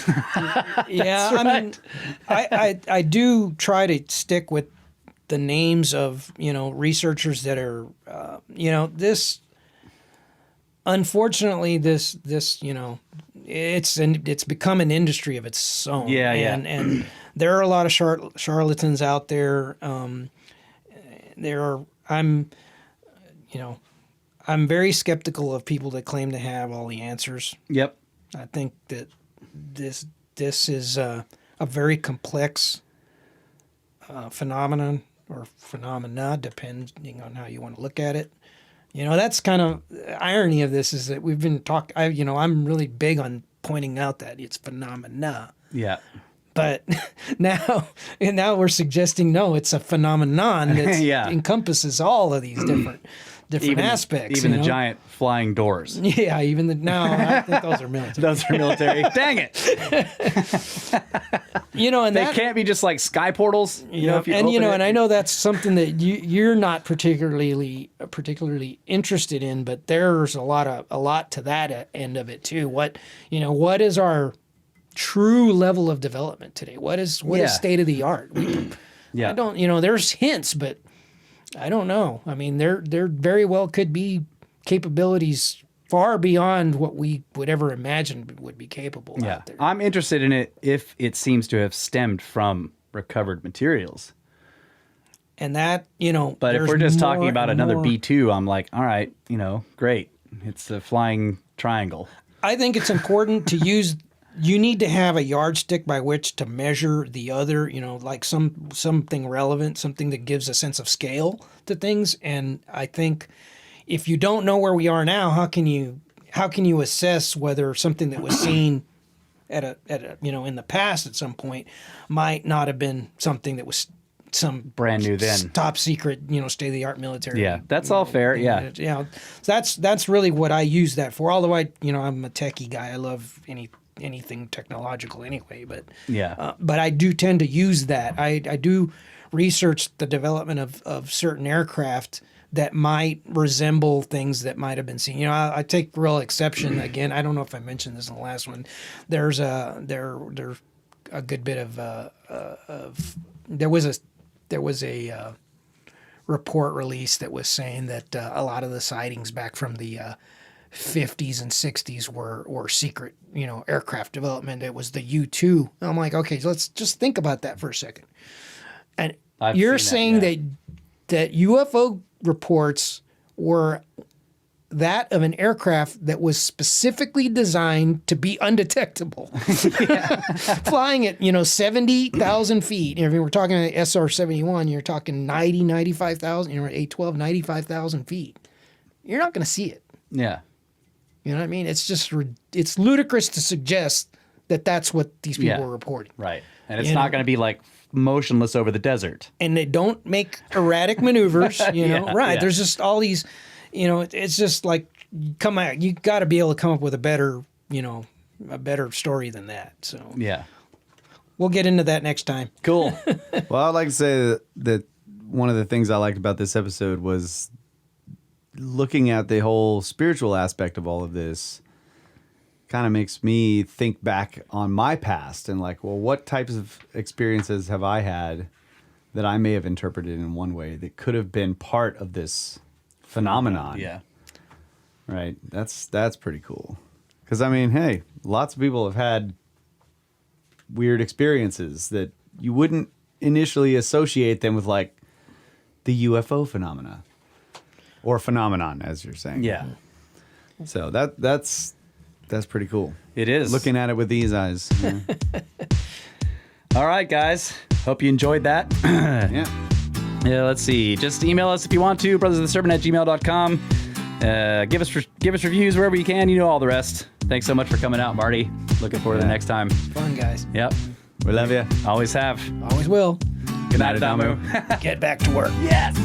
Yeah, I mean, I do try to stick with the names of, you know, researchers that are, you know, this. Unfortunately, this you know, it's become an industry of its own. Yeah, and there are a lot of charlatans out there. I'm very skeptical of people that claim to have all the answers. Yep. I think that this is a very complex phenomenon or phenomena, depending on how you want to look at it. You know, that's kind of the irony of this, is that we've been I'm really big on pointing out that it's phenomena. Yeah. But now we're suggesting, no, it's a phenomenon that encompasses all of these different aspects. Even the giant flying doors. Yeah, I think those are military. Those are military. Dang it. You know, and they can't be just like sky portals. You know, if you and I know that's something that you're not particularly interested in, but there's a lot to that end of it too. What is our true level of development today? What is state of the art? I don't, there's hints, but I don't know. I mean, there very well could be capabilities far beyond what we would ever imagine would be capable out there. I'm interested in it if it seems to have stemmed from recovered materials. And that, But if we're just talking about another B2, I'm like, all right, great. It's a flying triangle. I think it's important to use. You need to have a yardstick by which to measure the other, like something relevant, something that gives a sense of scale to things. And I think if you don't know where we are now, how can you assess whether something that was seen at a in the past at some point might not have been something that was some brand new then top secret, state of the art military. Yeah, that's all fair. Yeah. That's really what I use that for. Although I'm a techie guy. I love anything technological anyway, but but I do tend to use that. I do research the development of certain aircraft that might resemble things that might have been seen. I take real exception. Again, I don't know if I mentioned this in the last one. There's a good bit of there was a report released that was saying that a lot of the sightings back from the 50s and 60s were secret, aircraft development. It was the U-2. I'm like, okay, so let's just think about that for a second. And you're saying that UFO reports were that of an aircraft that was specifically designed to be undetectable, flying at 70,000 feet. If we're talking an SR-71, you're talking 95,000. A-12, 95,000 feet. You're not going to see it. Yeah. You know what I mean? It's ludicrous to suggest that that's what these people were reporting. Right. And it's not going to be like motionless over the desert. And they don't make erratic maneuvers, Right. Yeah. There's just all these, it's just like, you got to be able to come up with a better story than that. So yeah. We'll get into that next time. Cool. Well, I'd like to say that one of the things I liked about this episode was looking at the whole spiritual aspect of all of this. Kind of makes me think back on my past and like, well, what types of experiences have I had that I may have interpreted in one way that could have been part of this phenomenon? Yeah. Right. That's pretty cool. Because, I mean, hey, lots of people have had weird experiences that you wouldn't initially associate them with, like, the UFO phenomena. Or phenomenon, as you're saying. Yeah. So that's pretty cool. It is. Looking at it with these eyes. Yeah. All right, guys. Hope you enjoyed that. Yeah. Yeah, let's see. Just email us if you want to, brothersoftheserpent@gmail.com. Give us reviews wherever you can. You know all the rest. Thanks so much for coming out, Marty. Looking forward to the next time. Fun, guys. Yep. We love you. Always have. Always will. Good night, Adamu. Adamu. Get back to work. Yes.